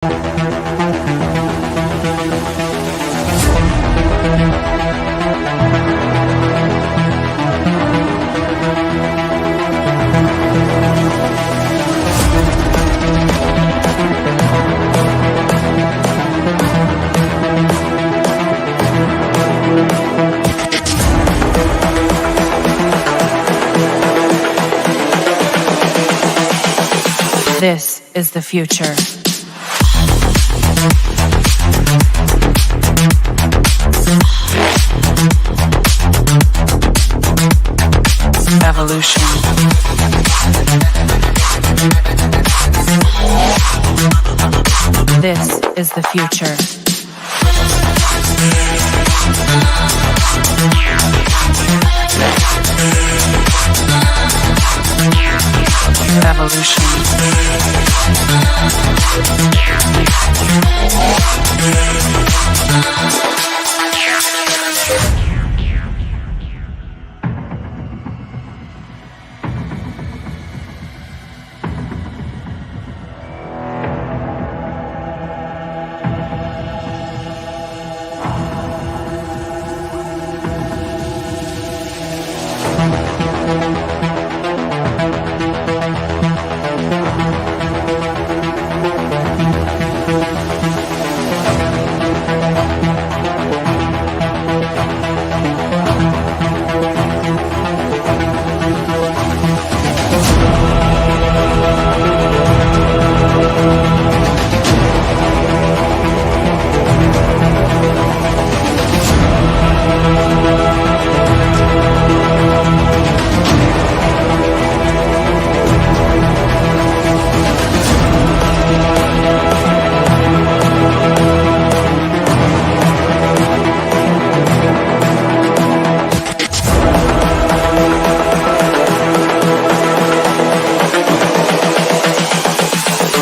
This is the future. Evolution. This is the future. Evolution.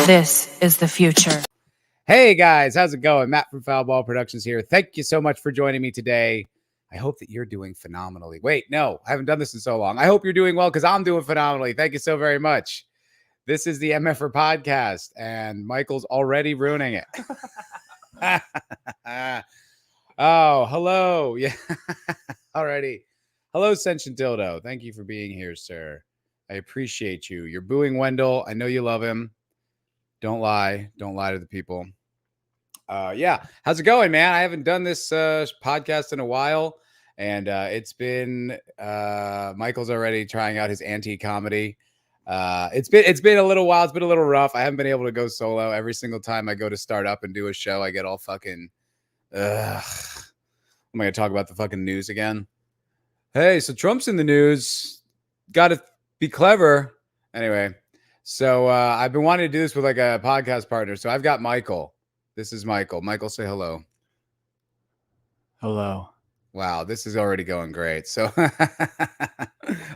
This is the future. Hey guys, how's it going? Matt from Foulball Productions here. Thank you so much for joining me today. I hope that you're doing phenomenally. Wait, no, I haven't done this in so long. I hope you're doing well because I'm doing phenomenally. Thank you so very much. This is the MFer Podcast, and Michael's already ruining it. Oh, hello. Yeah, already. Hello, Sentient Dildo. Thank you for being here, sir. I appreciate you. You're booing Wendell. I know you love him. Don't lie. Don't lie to the people. Yeah. How's it going, man? I haven't done this podcast in a while. And it's been Michael's already trying out his anti-comedy. It's been a little while. It's been a little rough. I haven't been able to go solo. Every single time I go to start up and do a show, I get all fucking am I gonna talk about the fucking news again? Hey, so Trump's in the news. Gotta be clever. Anyway. So I've been wanting to do this with like a podcast partner. So I've got Michael. This is Michael. Michael, say hello. Hello. Wow, this is already going great. So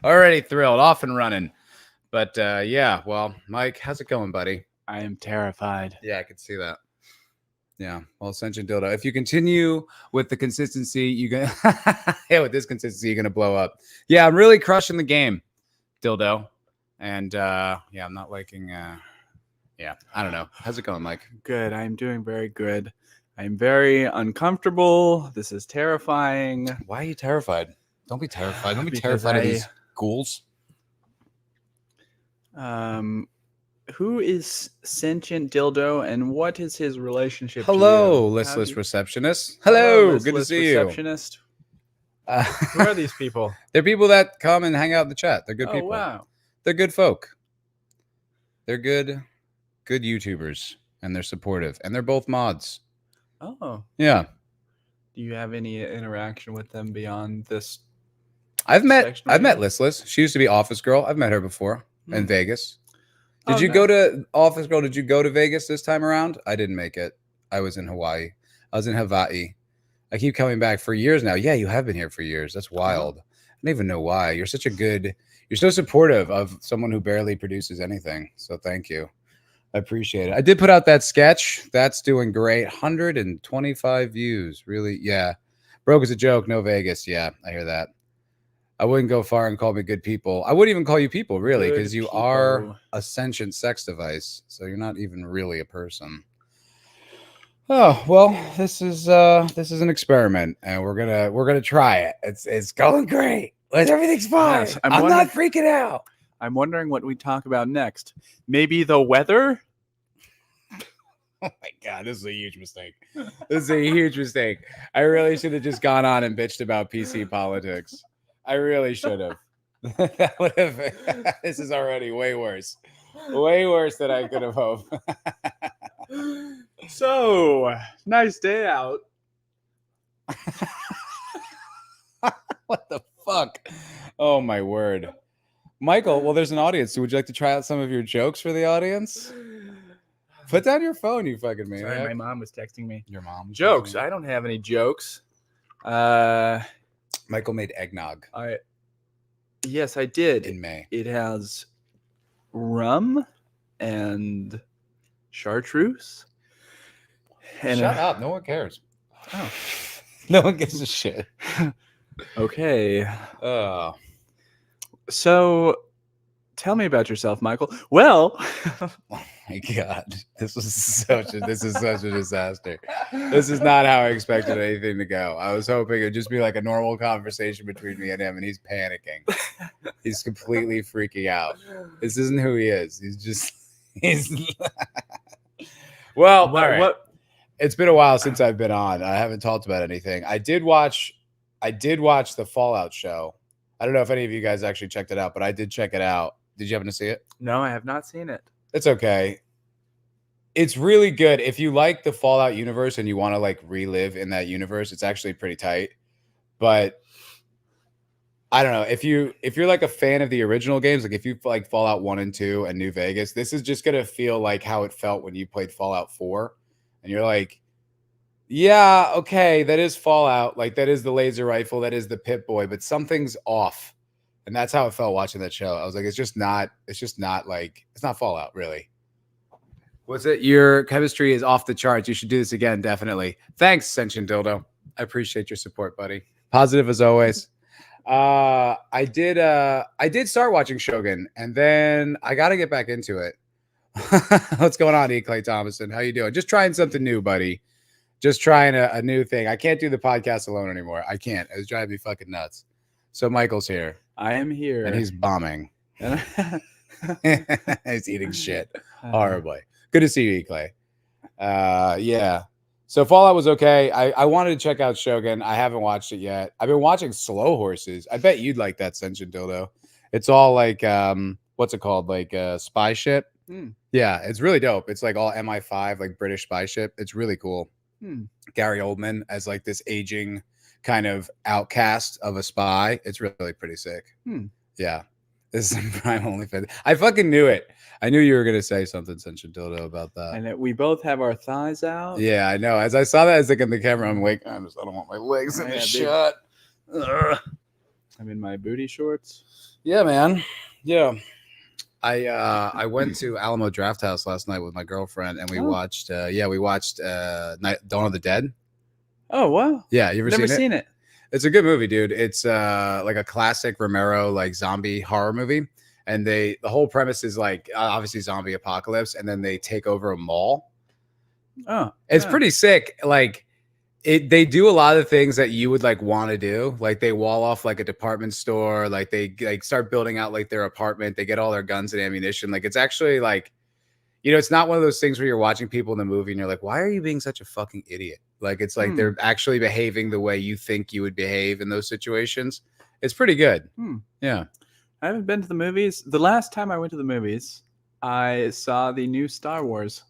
already thrilled, off and running. But yeah, well, Mike, how's it going, buddy? I am terrified. Yeah, I can see that. Yeah, well, Sentient Dildo. If you continue with the consistency, you can yeah, with this consistency, you're gonna blow up. Yeah, I'm really crushing the game, Dildo. And yeah, I'm not liking yeah, I don't know. How's it going, Mike? Good. I'm doing very good. I'm very uncomfortable. This is terrifying. Why are you terrified? Don't be terrified. Don't be terrified of these ghouls. Who is Sentient Dildo and what is his relationship Hello, to you? listless receptionist. Hello, good to see receptionist. you. Who are these people? They're people that come and hang out in the chat. They're good people. Wow. They're good folk. They're good YouTubers, and they're supportive, and they're both mods. Oh. Yeah. Do you have any interaction with them beyond this? I've met Listless. She used to be Office Girl. I've met her before in Vegas. Did you go to Office Girl? Did you go to Vegas this time around? I didn't make it. I was in Hawaii. I was in Hawaii. I keep coming back for years now. Yeah, you have been here for years. That's wild. I don't even know why. You're so supportive of someone who barely produces anything. So thank you. I appreciate it. I did put out that sketch. That's doing great. 125 views. Really? Yeah. Broke as a joke. No Vegas. Yeah, I hear that. I wouldn't go far and call me good people. I wouldn't even call you people, really, because you are a sentient sex device. So you're not even really a person. Oh well, this is an experiment, and we're gonna try it. It's going great. Everything's fine. Yes, I'm not freaking out. I'm wondering what we talk about next. Maybe the weather? Oh my god, this is a huge mistake. This is a huge mistake. I really should have just gone on and bitched about PC politics. I really should have. That would have. This is already way worse. Way worse than I could have hoped. So, nice day out. What the fuck? Oh my word. Michael, well, there's an audience. So would you like to try out some of your jokes for the audience? Put down your phone, you fucking maniac. Sorry, my mom was texting me. Your mom? Jokes. I don't have any jokes. Michael made eggnog Yes, I did. in May. It has rum and chartreuse. And Shut up. No one cares. Oh. No one gives a shit. Okay. Oh. So, tell me about yourself, Michael. Well, Oh my god. This is such a disaster. This is not how I expected anything to go. I was hoping it'd just be like a normal conversation between me and him, and he's panicking. He's completely freaking out. This isn't who he is. He's well, all right. what? It's been a while since I've been on. I haven't talked about anything. I did watch the Fallout show. I don't know if any of you guys actually checked it out, but I did check it out. Did you happen to see it? No, I have not seen it. It's okay. It's really good. If you like the Fallout universe and you want to like relive in that universe, it's actually pretty tight. But I don't know. If you're like a fan of the original games, like if you like Fallout 1 and 2 and New Vegas, this is just gonna feel like how it felt when you played Fallout 4. And you're like, yeah, okay, that is Fallout. Like that is the laser rifle, that is the Pip-Boy, but something's off. And that's how it felt watching that show. I was like, it's not Fallout, really. What's it? Your chemistry is off the charts. You should do this again, definitely. Thanks, Sentient Dildo. I appreciate your support, buddy. Positive as always. I did start watching Shogun, and then I got to get back into it. What's going on, E. Clay Thomason? How you doing? Just trying something new, buddy. Just trying a new thing. I can't do the podcast alone anymore. I can't. It's driving me fucking nuts. So Michael's here. I am here. And he's bombing. He's eating shit horribly. Good to see you, E. Clay. Yeah. So Fallout was okay. I wanted to check out Shogun. I haven't watched it yet. I've been watching Slow Horses. I bet you'd like that, Sentient Dildo. It's all like what's it called? Like spy ship. Yeah, it's really dope. It's like all MI5, like British spy ship. It's really cool. Gary Oldman as like this aging kind of outcast of a spy. It's really pretty sick. Yeah. This is Prime OnlyFans. I fucking knew it. I knew you were gonna say something, Sentient Dildo, about that. And we both have our thighs out. Yeah, I know. As I saw that, I was like in the camera, I'm like, I don't want my legs in the shot. I'm in my booty shorts. Yeah, man. Yeah. I went to Alamo Draft House last night with my girlfriend, and we watched Dawn of the Dead. Oh wow! Yeah, you ever Never seen it? It's a good movie, dude. It's like a classic Romero like zombie horror movie, and the whole premise is like obviously zombie apocalypse, and then they take over a mall. Oh, it's pretty sick. Like they do a lot of things that you would like want to do. Like they wall off like a department store, like they like start building out like their apartment. They get all their guns and ammunition. Like it's actually like, it's not one of those things where you're watching people in the movie and you're like, why are you being such a fucking idiot? Like it's like they're actually behaving the way you think you would behave in those situations. It's pretty good. Yeah. I haven't been to the movies. The last time I went to the movies, I saw the new Star Wars.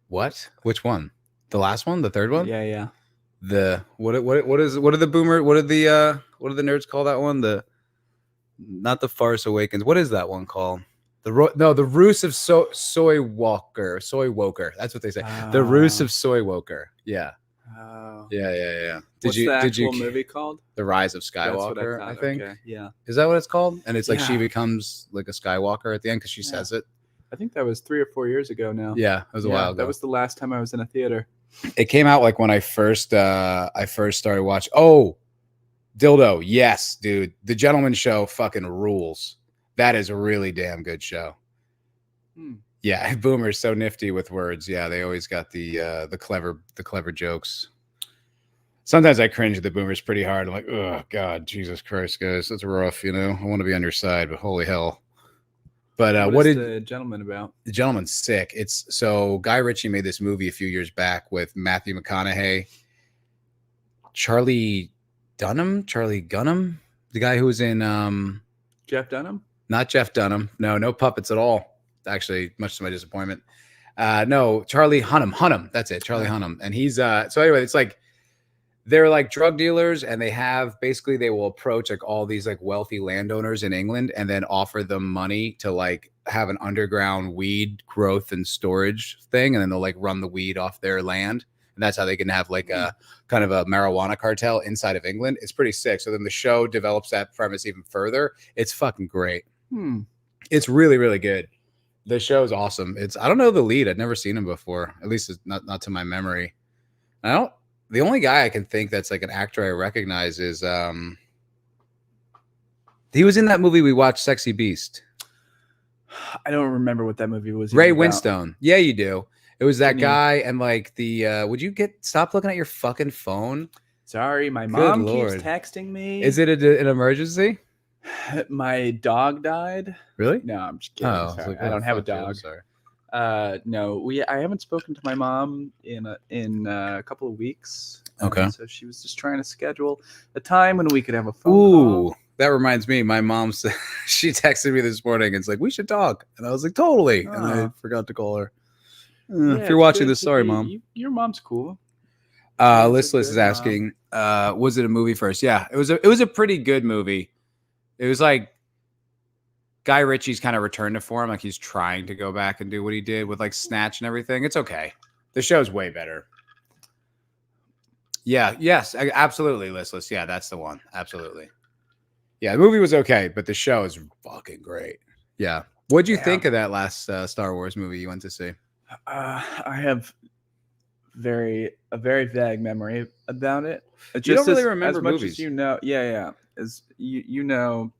What? Which one? The last one? The third one? Yeah. What are the nerds call that one? Not the Farce Awakens. What is that one called? The Ruse of Soy Woker. That's what they say. The Ruse of Soy Woker. Yeah. Oh. Yeah. What's the actual movie called? The Rise of Skywalker, I think. Okay. Yeah. Is that what it's called? And it's like she becomes like a Skywalker at the end because she says it. I think that was 3 or 4 years ago now. Yeah, it was a while ago. That was the last time I was in a theater. It came out like when I first started watching. Oh, Dildo. Yes, dude. The Gentleman Show fucking rules. That is a really damn good show. Yeah, boomers so nifty with words. Yeah, they always got the clever jokes. Sometimes I cringe at the boomers pretty hard. I'm like, oh God, Jesus Christ, guys, that's rough. You know, I want to be on your side, but holy hell. But what is the gentleman about? The gentleman's sick. It's so Guy Ritchie made this movie a few years back with Matthew McConaughey, Charlie Gunham, the guy who was in Jeff Dunham? Not Jeff Dunham. No puppets at all. Actually, much to my disappointment. No, Charlie Hunnam. That's it, Charlie Hunnam. And he's so anyway, it's like they're like drug dealers, and they will approach like all these like wealthy landowners in England and then offer them money to like have an underground weed growth and storage thing, and then they'll like run the weed off their land, and that's how they can have like a kind of a marijuana cartel inside of England. It's pretty sick. So then the show develops that premise even further. It's fucking great. It's really, really good. The show's awesome. I don't know the lead. I'd never seen him before. At least it's not to my memory. The only guy I can think that's like an actor I recognize is he was in that movie we watched, Sexy Beast. I don't remember what that movie was. Ray about. Winstone. Yeah, you do. It was that guy, and like the would you stop looking at your fucking phone? Sorry, my mom keeps texting me. Is it an emergency? My dog died. Really? No, I'm just kidding. Oh, sorry. I don't have a dog. Sorry. No, I haven't spoken to my mom in a couple of weeks. Okay. So she was just trying to schedule a time when we could have a phone call. That reminds me. My mom said she texted me this morning. And it's like, we should talk, and I was like, totally. And I forgot to call her. If you're watching this, sorry, Mom. Your mom's cool. Liz is asking, was it a movie first? Yeah, it was a pretty good movie. It was like Guy Ritchie's kind of returned to form. Like he's trying to go back and do what he did with like Snatch and everything. It's okay. The show's way better. Yeah. Yes. Absolutely. Listless. Yeah, that's the one. Absolutely. Yeah, the movie was okay, but the show is fucking great. Yeah. What'd you think of that last Star Wars movie you went to see? I have a very vague memory about it. You don't really remember as much movies. As you know. Yeah. As you know,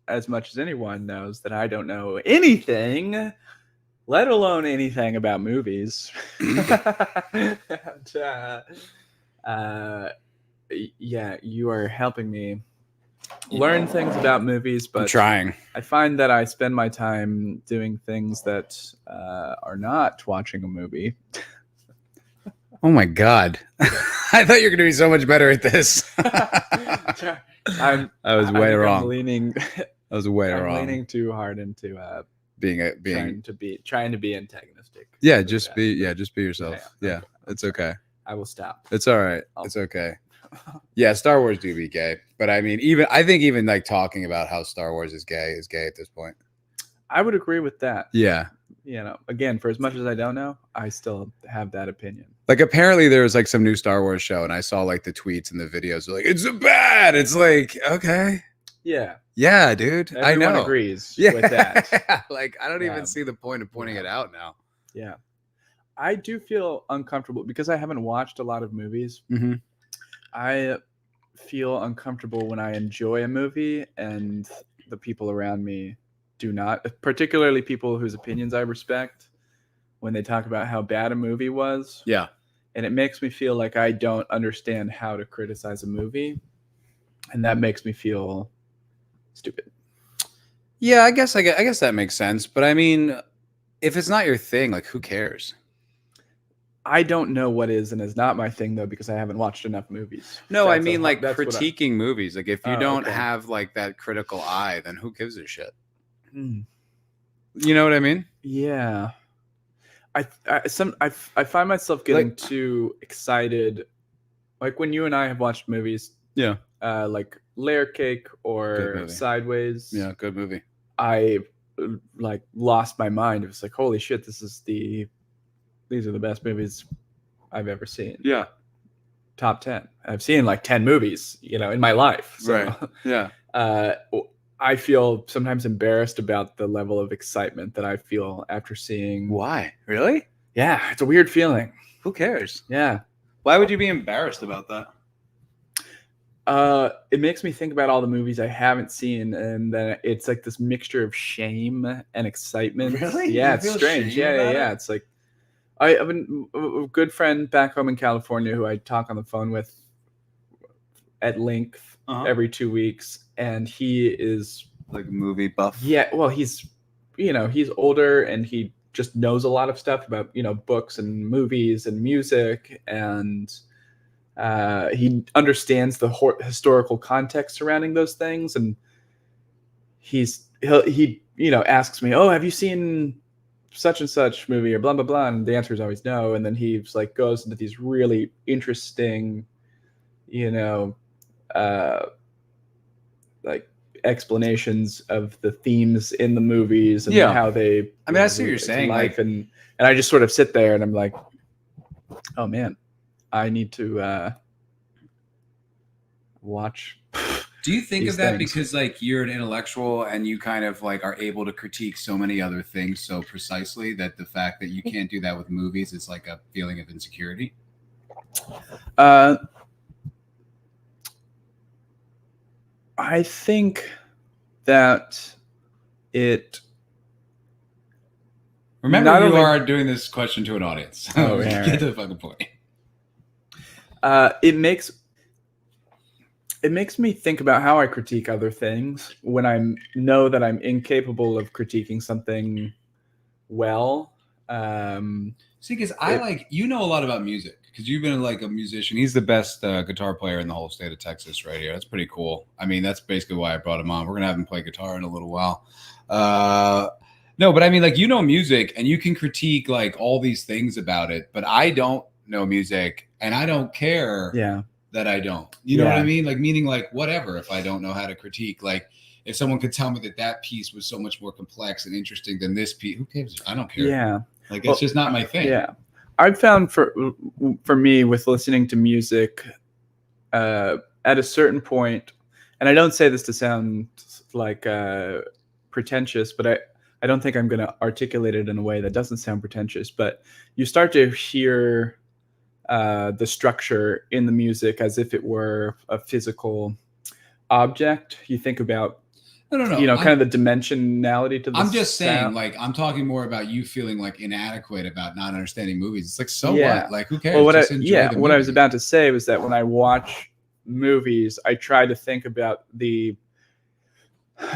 as much as anyone knows that I don't know anything, let alone anything about movies. Yeah, you are helping me learn things about movies, but I'm trying. I find that I spend my time doing things that are not watching a movie. Oh my God. I thought you were going to be so much better at this. I was way wrong. I was way wrong. I'm leaning too hard into trying to be antagonistic. Yeah, just be yourself. Yeah, it's okay. I will stop. It's all right. It's okay. Yeah, Star Wars do be gay, but I mean, I think even like talking about how Star Wars is gay at this point. I would agree with that. Yeah. You know, again, for as much as I don't know, I still have that opinion. Like apparently there was like some new Star Wars show, and I saw like the tweets and the videos like it's bad. It's like okay. Yeah, dude. Everyone I know. Agrees with that. Like I don't even see the point of pointing it out now. Yeah. I do feel uncomfortable because I haven't watched a lot of movies. Mm-hmm. I feel uncomfortable when I enjoy a movie and the people around me do not, particularly people whose opinions I respect, when they talk about how bad a movie was. Yeah. And it makes me feel like I don't understand how to criticize a movie. And that makes me feel stupid. Yeah, I guess that makes sense. But I mean, if it's not your thing, like who cares? I don't know what is and is not my thing though, because I haven't watched enough movies. No, I mean like critiquing movies. Like if you don't have like that critical eye, then who gives a shit? You know what I mean? Yeah. I find myself getting too excited, like when you and I have watched movies. Yeah. Like Layer Cake or Sideways. Yeah, good movie. I like lost my mind. It was like, holy shit, these are the best movies I've ever seen. Yeah. Top 10. I've seen like 10 movies, in my life. So, right. Yeah. I feel sometimes embarrassed about the level of excitement that I feel after seeing. Why? Really? Yeah. It's a weird feeling. Who cares? Yeah. Why would you be embarrassed about that? It makes me think about all the movies I haven't seen, and then it's like this mixture of shame and excitement. Really? Yeah, You it's feel strange. shame Yeah, about yeah. it? It's like I have a good friend back home in California who I talk on the phone with at length every 2 weeks, and he is Like a movie buff. yeah. Well, he's he's older and he just knows a lot of stuff about books and movies and music, and he understands the historical context surrounding those things, and he asks me, "Oh, have you seen such and such movie or blah blah blah?" And the answer is always no. And then he's like goes into these really interesting, uh, like explanations of the themes in the movies and Yeah. how they. I mean, I see what you're relate to saying, life, like- and I just sort of sit there and I'm like, oh man, I need to watch. Do you think these of that things. because like you're an intellectual and you kind of like are able to critique so many other things so precisely that the fact that you can't do that with movies is like a feeling of insecurity? I think that it. Remember, Not you only- are doing this question to an audience. Oh, yeah, Get right. to the fucking point. It makes me think about how I critique other things when I know that I'm incapable of critiquing something well. See, because I like, you know a lot about music because you've been like a musician. He's the best guitar player in the whole state of Texas right here. That's pretty cool. I mean, that's basically why I brought him on. We're going to have him play guitar in a little while. No, but I mean, like, you know music and you can critique like all these things about it, but I don't know music and I don't care that I don't. You know what I mean? Like, meaning like whatever if I don't know how to critique. Like, if someone could tell me that that piece was so much more complex and interesting than this piece, who cares? I don't care. Yeah. Like, it's just not my thing. Yeah. I've found for me with listening to music at a certain point, and I don't say this to sound like pretentious, but I don't think I'm going to articulate it in a way that doesn't sound pretentious, but you start to hear the structure in the music as if it were a physical object. You think about, No. kind of the dimensionality to the I'm just saying, sound. like, I'm talking more about you feeling like inadequate about not understanding movies. It's like, so Yeah. what? Like, who cares? Well, what Just enjoy the what I was movie. about to say was that when I watch movies, I try to think about the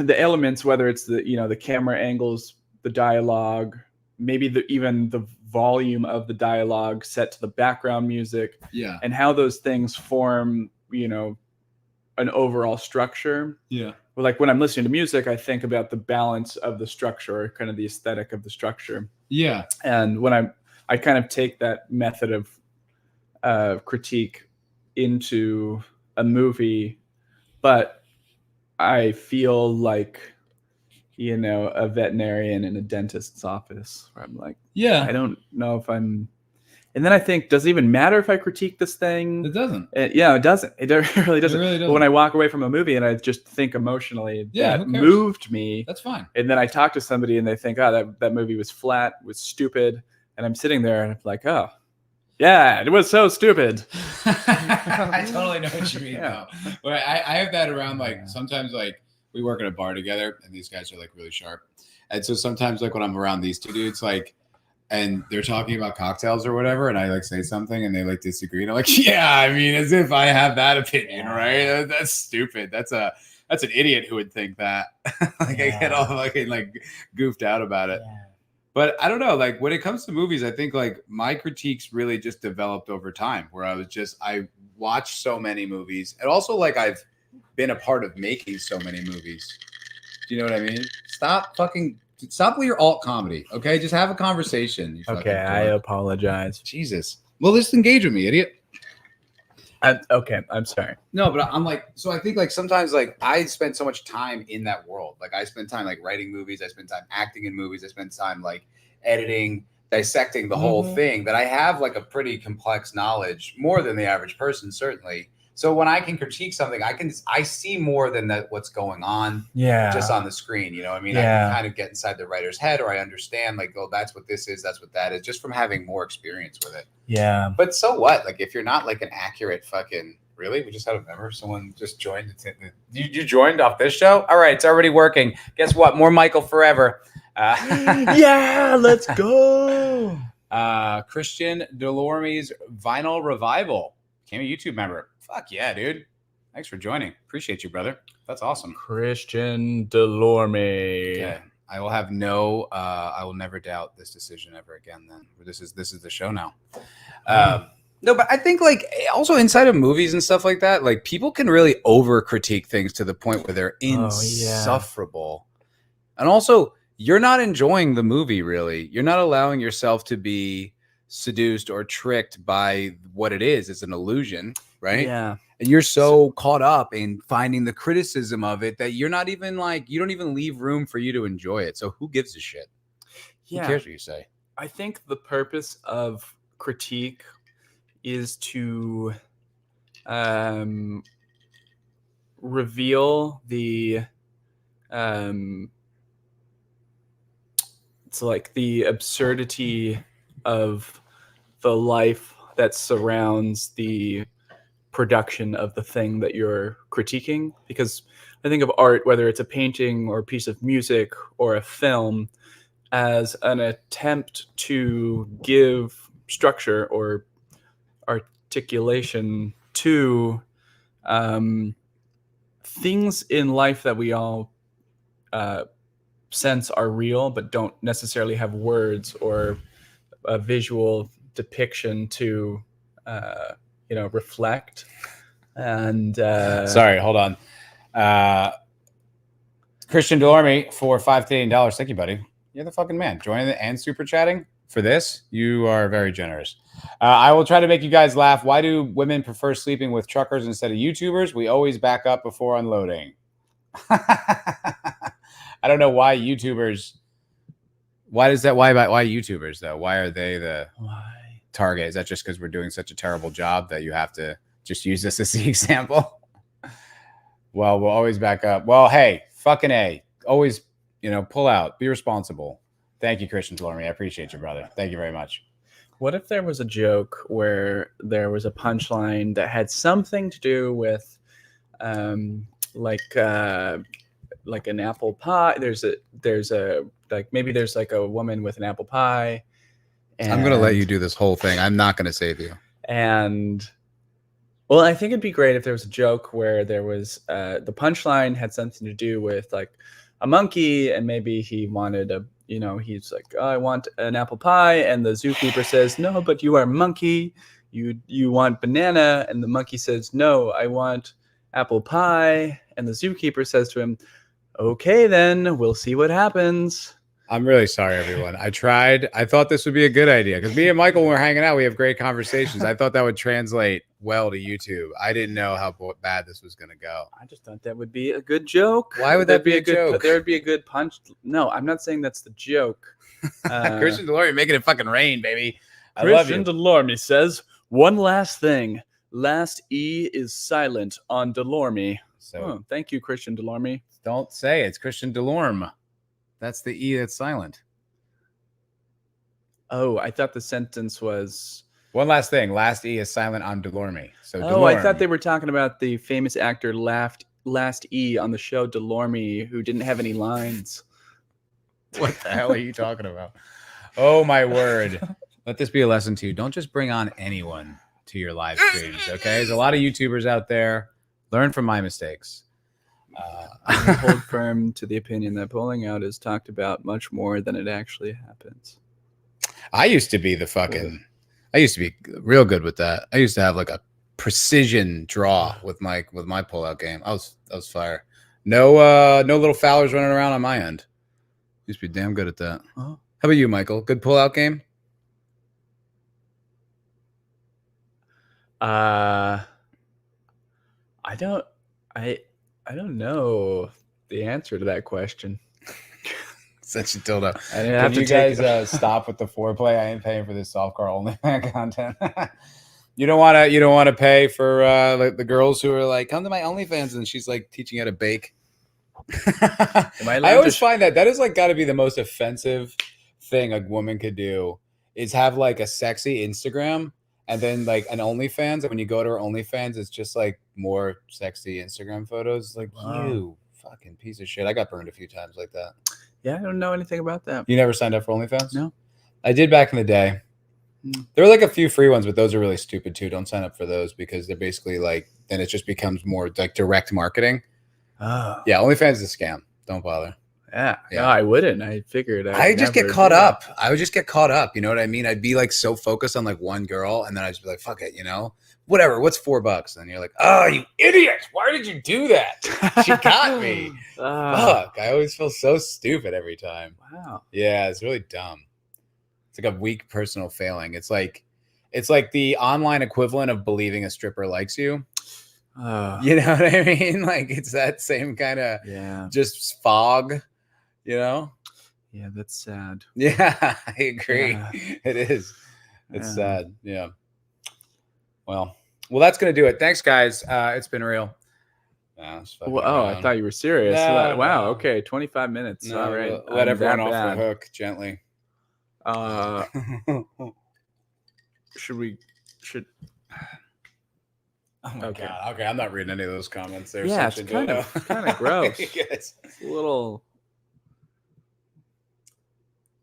elements, whether it's the camera angles, the dialogue, maybe even the volume of the dialogue set to the background music, Yeah. and how those things form, an overall structure. Yeah. Well, like when I'm listening to music, I think about the balance of the structure, kind of the aesthetic of the structure. Yeah. And when I kind of take that method of critique into a movie, but I feel like, a veterinarian in a dentist's office where I'm like, Yeah. I don't know if I'm, and then I think, does it even matter if I critique this thing? It doesn't. Yeah, it doesn't. It really doesn't. really But doesn't. when I walk away from a movie and I just think emotionally, Yeah, that who cares? moved me. That's fine. And then I talk to somebody and they think, oh, that movie was flat, was stupid. And I'm sitting there and I'm like, oh, yeah, it was so stupid. I totally know what you mean. Yeah. Though. But I have that around, like, sometimes, like, we work at a bar together and these guys are like really sharp. And so sometimes, like, when I'm around these two dudes, like, and they're talking about cocktails or whatever, and I like say something and they like disagree. And I'm like, yeah, I mean, as if I have that opinion, right? That's stupid. That's an idiot who would think that. I get all fucking like goofed out about it. Yeah. But I don't know, like when it comes to movies, I think like my critiques really just developed over time where I watched so many movies, and also like I've been a part of making so many movies. Do you know what I mean? Stop with your alt comedy, okay? Just have a conversation. You Okay, fucking I dork. apologize. Jesus. Well, just engage with me, idiot. Okay, I'm sorry. No, but I'm like, so I think like sometimes like I spend so much time in that world. Like I spend time like writing movies. I spend time acting in movies. I spend time like editing, dissecting the whole thing, that I have like a pretty complex knowledge, more than the average person, certainly. So when I can critique something, I see more than what's going on just on the screen. You know what I mean? I can kind of get inside the writer's head, or I understand like, oh, that's what this is. That's what that is, just from having more experience with it. Yeah. But so what? Like if you're not like an accurate fucking Really? We just had a member. Someone just joined. You joined off this show? All right, it's already working. Guess what? More Michael forever. Yeah, let's go. Christian Delorme's Vinyl Revival became a YouTube member. Fuck yeah, dude. Thanks for joining. Appreciate you, brother. That's awesome. Christian Delorme. Okay. I will have no. I will never doubt this decision ever again. Then this is the show now. No, but I think like also inside of movies and stuff like that, like people can really over critique things to the point where they're insufferable. And also, you're not enjoying the movie really. You're not allowing yourself to be seduced or tricked by what it is. It's an illusion, right? Yeah. And you're so caught up in finding the criticism of it that you're not even like, you don't even leave room for you to enjoy it. So who gives a shit? Yeah. Who cares what you say? I think the purpose of critique is to reveal the it's like the absurdity of the life that surrounds the production of the thing that you're critiquing. Because I think of art, whether it's a painting or a piece of music or a film, as an attempt to give structure or articulation to things in life that we all sense are real but don't necessarily have words or a visual depiction to reflect. And sorry, hold on. Christian Delorme for $5 Thank you, buddy. You're the fucking man. Joining and super chatting for this. You are very generous. I will try to make you guys laugh. Why do women prefer sleeping with truckers instead of YouTubers? We always back up before unloading. I don't know why YouTubers. Why does that? Why YouTubers though? Why are they the target? Is that just because we're doing such a terrible job that you have to just use this as the example? Well, we'll always back up. Well, hey, fucking A. Always, pull out. Be responsible. Thank you, Christian Delorme. I appreciate you, brother. Thank you very much. What if there was a joke where there was a punchline that had something to do with like an apple pie? There's a maybe there's like a woman with an apple pie. I'm going to let you do this whole thing. I'm not going to save you. And well, I think it'd be great if there was a joke where there was the punchline had something to do with like a monkey, and maybe he wanted he's like, oh, I want an apple pie, and the zookeeper says, no, but you are a monkey. You want banana, and the monkey says, no, I want apple pie, and the zookeeper says to him, okay, then we'll see what happens. I'm really sorry, everyone. I tried. I thought this would be a good idea because me and Michael, when we're hanging out, we have great conversations. I thought that would translate well to YouTube. I didn't know how bad this was going to go. I just thought that would be a good joke. Why would that be a good joke? There would be a good punch. No, I'm not saying that's the joke. Christian Delorme making it fucking rain, baby. I Christian love you. Delorme says, one last thing. Last E is silent on Delorme. So thank you, Christian Delorme. Don't say it's Christian Delorme. That's the E that's silent. Oh, I thought the sentence was... One last thing. Last E is silent on Delorme. So Delorme. I thought they were talking about the famous actor Last E on the show Delorme, who didn't have any lines. What the hell are you talking about? Oh, my word. Let this be a lesson to you. Don't just bring on anyone to your live streams, okay? There's a lot of YouTubers out there. Learn from my mistakes. I hold firm to the opinion that pulling out is talked about much more than it actually happens. I used to be real good with that. I used to have like a precision draw with my pullout game. I was fire. No little foulers running around on my end. Used to be damn good at that. Oh. How about you, Michael? Good pullout game? I don't know the answer to that question. Such a dildo. Can you guys stop with the foreplay? I ain't paying for this soft car only content. You don't want to pay for the girls who are like, come to my OnlyFans, and she's like teaching how to bake. I always find that is like got to be the most offensive thing a woman could do is have like a sexy Instagram And then like an OnlyFans, and when you go to her OnlyFans, it's just like more sexy Instagram photos. Like, Wow. you fucking piece of shit. I got burned a few times like that. Yeah, I don't know anything about that. You never signed up for OnlyFans? No. I did back in the day. There were like a few free ones, but those are really stupid too. Don't sign up for those because they're basically like, then it just becomes more like direct marketing. Oh. Yeah, OnlyFans is a scam. Don't bother. Yeah. Yeah. No, I wouldn't. I figured. I just get caught up. I would just get caught up. You know what I mean? I'd be like so focused on like one girl, and then I'd just be like, fuck it, you know? Whatever. What's $4? And you're like, oh, you idiot. Why did you do that? She got me. Fuck. I always feel so stupid every time. Wow. Yeah, it's really dumb. It's like a weak personal failing. It's like the online equivalent of believing a stripper likes you. You know what I mean? Like it's that same kind of just fog, you know? Yeah, that's sad. Yeah, I agree. Yeah. It is. It's sad. Yeah. Well, that's gonna do it. Thanks, guys. It's been real. Well, I thought you were serious. No, Wow. no. Okay, 25 minutes. No, All right. let everyone off the hook gently. Should. Oh my God. Okay, I'm not reading any of those comments there. Yeah, it's kind of gross. Yes. It's a little.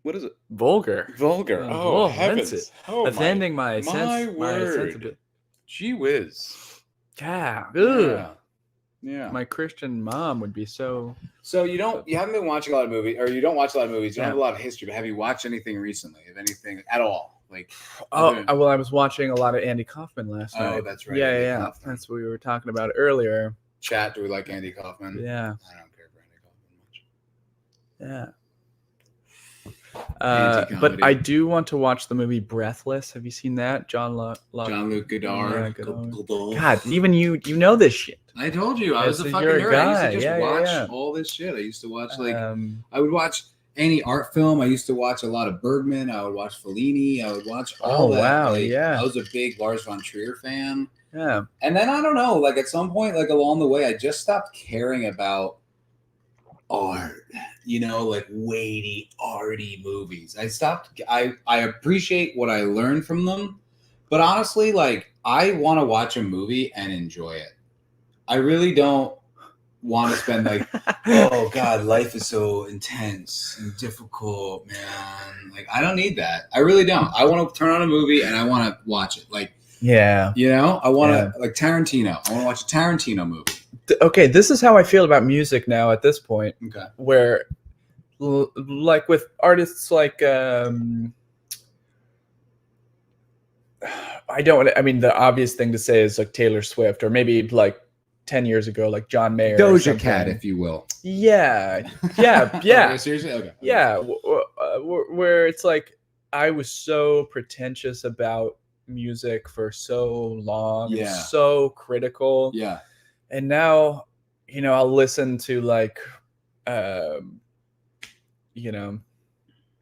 What is it? Vulgar. Vulgar. Oh, heavens. Oh, offending my word. Gee whiz. Yeah. Yeah. My Christian mom would be so. So you haven't been watching a lot of movies, or you don't watch a lot of movies. You don't have a lot of history, but have you watched anything recently? Of anything at all? Like, well, I was watching a lot of Andy Kaufman last night. Oh, that's right. Yeah. That's what we were talking about earlier. Chat. Do we like Andy Kaufman? Yeah. I don't care for Andy Kaufman much. Yeah. But I do want to watch the movie Breathless. Have you seen that? Jean-Luc Godard. God, even you know this shit. I told you I was a fucking nerd. I used to just watch all this shit. I used to watch I would watch any art film. I used to watch a lot of Bergman. I would watch Fellini. I would watch all that. Wow, I was a big Lars von Trier fan. Yeah. And then I don't know, like at some point, like along the way, I just stopped caring about art, you know, like weighty, arty movies. I appreciate what I learned from them, but honestly, like I want to watch a movie and enjoy it. I really don't want to spend like, oh God, life is so intense and difficult, man. Like I don't need that. I really don't. I want to turn on a movie and I want to watch it. Like, yeah, you know, I want to like Tarantino. I want to watch a Tarantino movie. Okay, this is how I feel about music now at this point. Okay. Where, like with artists like, I mean, the obvious thing to say is like Taylor Swift, or maybe like 10 years ago, like John Mayer. Doja Cat, if you will. Yeah. Okay, seriously? Okay. Yeah, where it's like, I was so pretentious about music for so long. Yeah. So critical. Yeah. And now, you know, I'll listen to like, you know,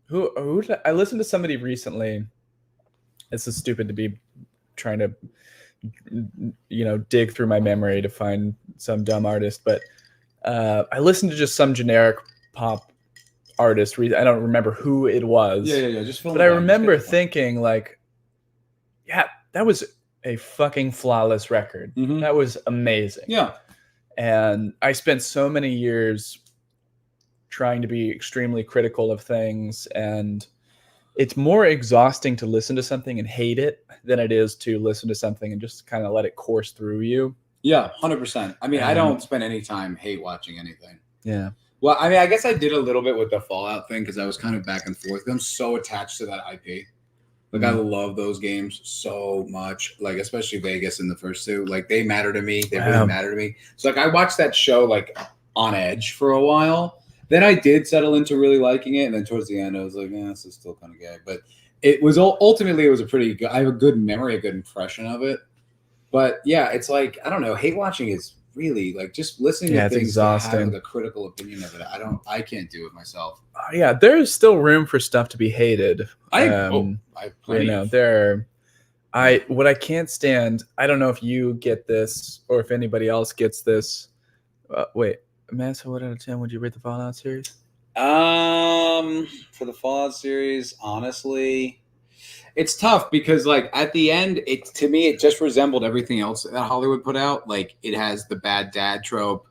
who I listened to somebody recently. This is stupid to be trying to, you know, dig through my memory to find some dumb artist, but I listened to just some generic pop artist. I don't remember who it was. Yeah. Just but I remember thinking like, yeah, that was a fucking flawless record. Mm-hmm. That was amazing. Yeah. And I spent so many years trying to be extremely critical of things, and it's more exhausting to listen to something and hate it than it is to listen to something and just kind of let it course through you. Yeah, 100%. I mean, I don't spend any time hate watching anything. Yeah. Well, I mean, I guess I did a little bit with the Fallout thing because I was kind of back and forth. I'm so attached to that IP. Like, I love those games so much. Like, especially Vegas in the first two. Like, they matter to me. They really matter to me. So, like, I watched that show, like, on edge for a while. Then I did settle into really liking it. And then towards the end, I was like, this is still kind of gay. But it was ultimately, it was a pretty good, I have a good memory, a good impression of it. But, yeah, it's like, I don't know. Hate watching is really like just listening to things exhausting. Having a critical opinion of it. I can't do it myself. Yeah, there's still room for stuff to be hated. What I can't stand, I don't know if you get this or if anybody else gets this. Wait, Massa, what out of 10 would you rate the Fallout series? For the Fallout series, honestly, It's tough because like at the end, to me it just resembled everything else that Hollywood put out. Like it has the bad dad trope,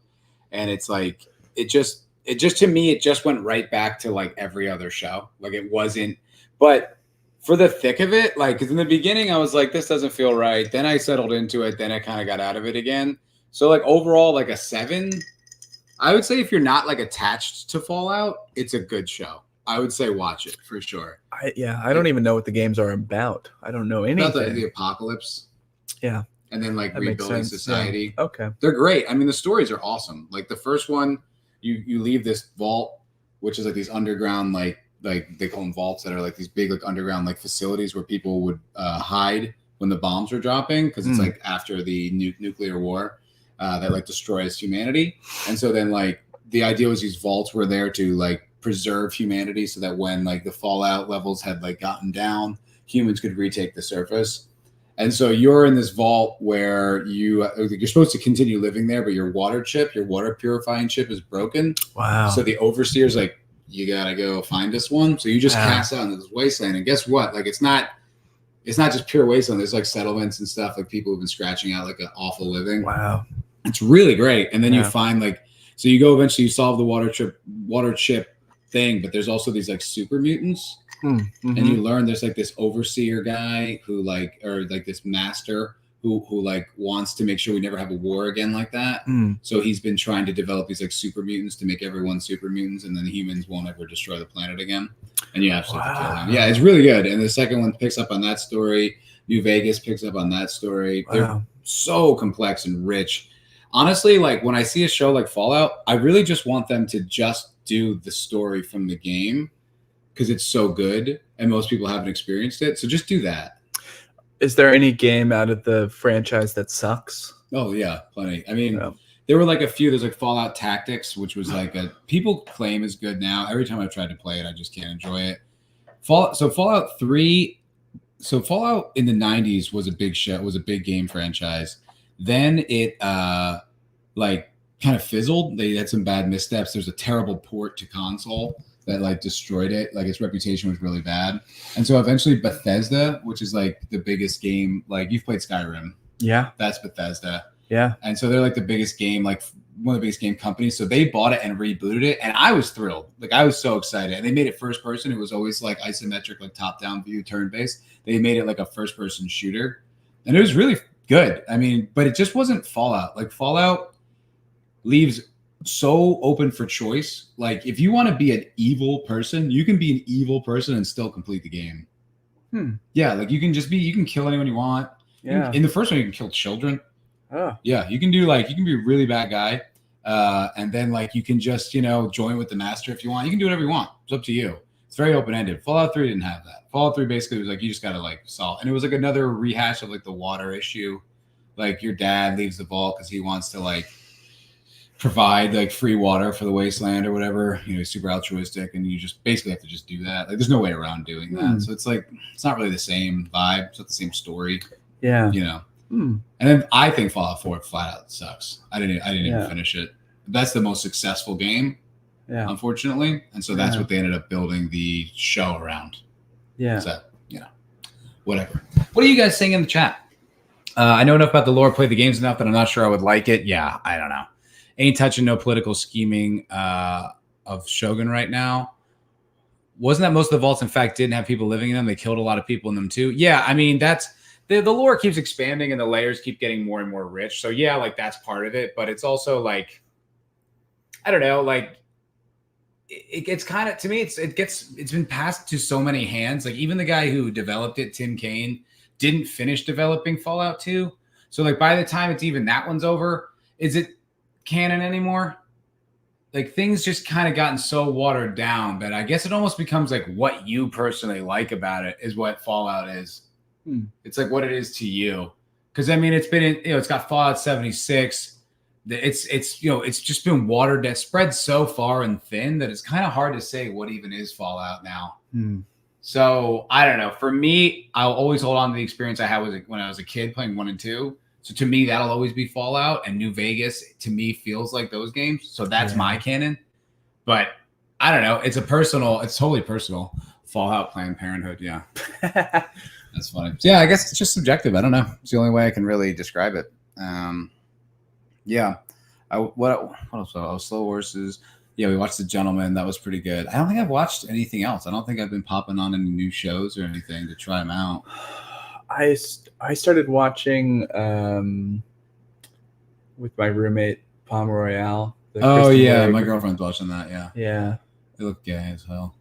and it's like it just to me it just went right back to like every other show. Like it wasn't, but for the thick of it, like because in the beginning I was like, this doesn't feel right. Then I settled into it. Then I kind of got out of it again. So like overall, like a 7. I would say if you're not like attached to Fallout, it's a good show. I would say watch it for sure. I don't even know what the games are about. I don't know anything. About the apocalypse. Yeah. And then like That makes rebuilding sense. society. Yeah. Okay. They're great. I mean, the stories are awesome. Like the first one, you leave this vault, which is like these underground, like they call them vaults that are like these big like underground like facilities where people would hide when the bombs were dropping because it's like after the nuclear war that like destroys humanity. And so then like the idea was these vaults were there to like preserve humanity so that when like the fallout levels had like gotten down, humans could retake the surface. And so you're in this vault where you're supposed to continue living there, but your water purifying chip is broken. Wow. So the overseer's like, you gotta go find us one. So you just cast out into this wasteland. And guess what? Like it's not just pure wasteland. There's like settlements and stuff, like people who've been scratching out like an awful living. Wow. It's really great. And then you find like, so you go eventually you solve the water chip thing, but there's also these like super mutants. And you learn there's like this overseer guy who like, or like this master who like wants to make sure we never have a war again like that. So he's been trying to develop these like super mutants to make everyone super mutants, and then the humans won't ever destroy the planet again. And you have to kill him. Yeah, it's really good. And the second one picks up on that story. New Vegas picks up on that story. They're so complex and rich. Honestly, like when I see a show like Fallout, I really just want them to just do the story from the game because it's so good and most people haven't experienced it. So just do that. Is there any game out of the franchise that sucks? Oh yeah, plenty. I mean, there were like a few. There's like Fallout Tactics, which was like people claim is good now. Every time I've tried to play it, I just can't enjoy it. Fallout 3. So Fallout in the 90s was a big show, was a big game franchise. Then it like kind of fizzled. They had some bad missteps. There's a terrible port to console that like destroyed it. Like its reputation was really bad. And so eventually Bethesda, which is like the biggest game, like you've played Skyrim. Yeah. That's Bethesda. Yeah. And so they're like the biggest game, like one of the biggest game companies. So they bought it and rebooted it. And I was thrilled. Like I was so excited. And they made it first person. It was always like isometric, like top down view, turn based. They made it like a first person shooter. And it was really good. I mean, but it just wasn't Fallout. Like Fallout leaves so open for choice. Like if you want to be an evil person, you can be an evil person and still complete the game. Yeah, like you can kill anyone you want. Yeah. In the first one, you can kill children. Oh. Yeah, you can be a really bad guy. And then like you can just, join with the master if you want. You can do whatever you want. It's up to you. It's very open-ended. Fallout 3 didn't have that. Fallout 3 basically was like you just gotta like solve, and it was like another rehash of like the water issue. Like your dad leaves the vault because he wants to like provide like free water for the wasteland or whatever. He's super altruistic, and you just basically have to just do that. Like there's no way around doing that. So it's like it's not really the same vibe. It's not the same story. Yeah. And then I think Fallout 4 flat out sucks. I didn't even finish it. That's the most successful game. Yeah. Unfortunately. And so that's what they ended up building the show around. Yeah. So, whatever. What are you guys saying in the chat? I know enough about the lore, played the games enough that I'm not sure I would like it. Yeah, I don't know. Ain't touching no political scheming of Shogun right now. Wasn't that most of the vaults, in fact, didn't have people living in them? They killed a lot of people in them too. Yeah, I mean, that's the lore keeps expanding and the layers keep getting more and more rich. So yeah, like that's part of it. But it's also like, I don't know, like it gets kind of, to me, it's been passed to so many hands. Like even the guy who developed it, Tim Kaine, didn't finish developing Fallout 2. So like by the time it's even that one's over, is it canon anymore? Like things just kind of gotten so watered down that I guess it almost becomes like what you personally like about it is what Fallout is. It's like what it is to you. Because I mean, it's been it's got Fallout 76. It's just been watered down, spread so far and thin that it's kind of hard to say what even is Fallout now. So I don't know. For me, I'll always hold on to the experience I had when I was a kid playing 1 and 2. So to me, that'll always be Fallout, and New Vegas to me feels like those games. So that's my canon. But I don't know. It's totally personal. Fallout, Planned Parenthood. Yeah, that's funny. So, yeah, I guess it's just subjective. I don't know. It's the only way I can really describe it. Yeah. What else? Oh, Slow Horses. Yeah, we watched The Gentleman. That was pretty good. I don't think I've watched anything else. I don't think I've been popping on any new shows or anything to try them out. I started watching with my roommate Palm Royale. Oh yeah, my girlfriend's watching that. Yeah, yeah. They look gay as hell.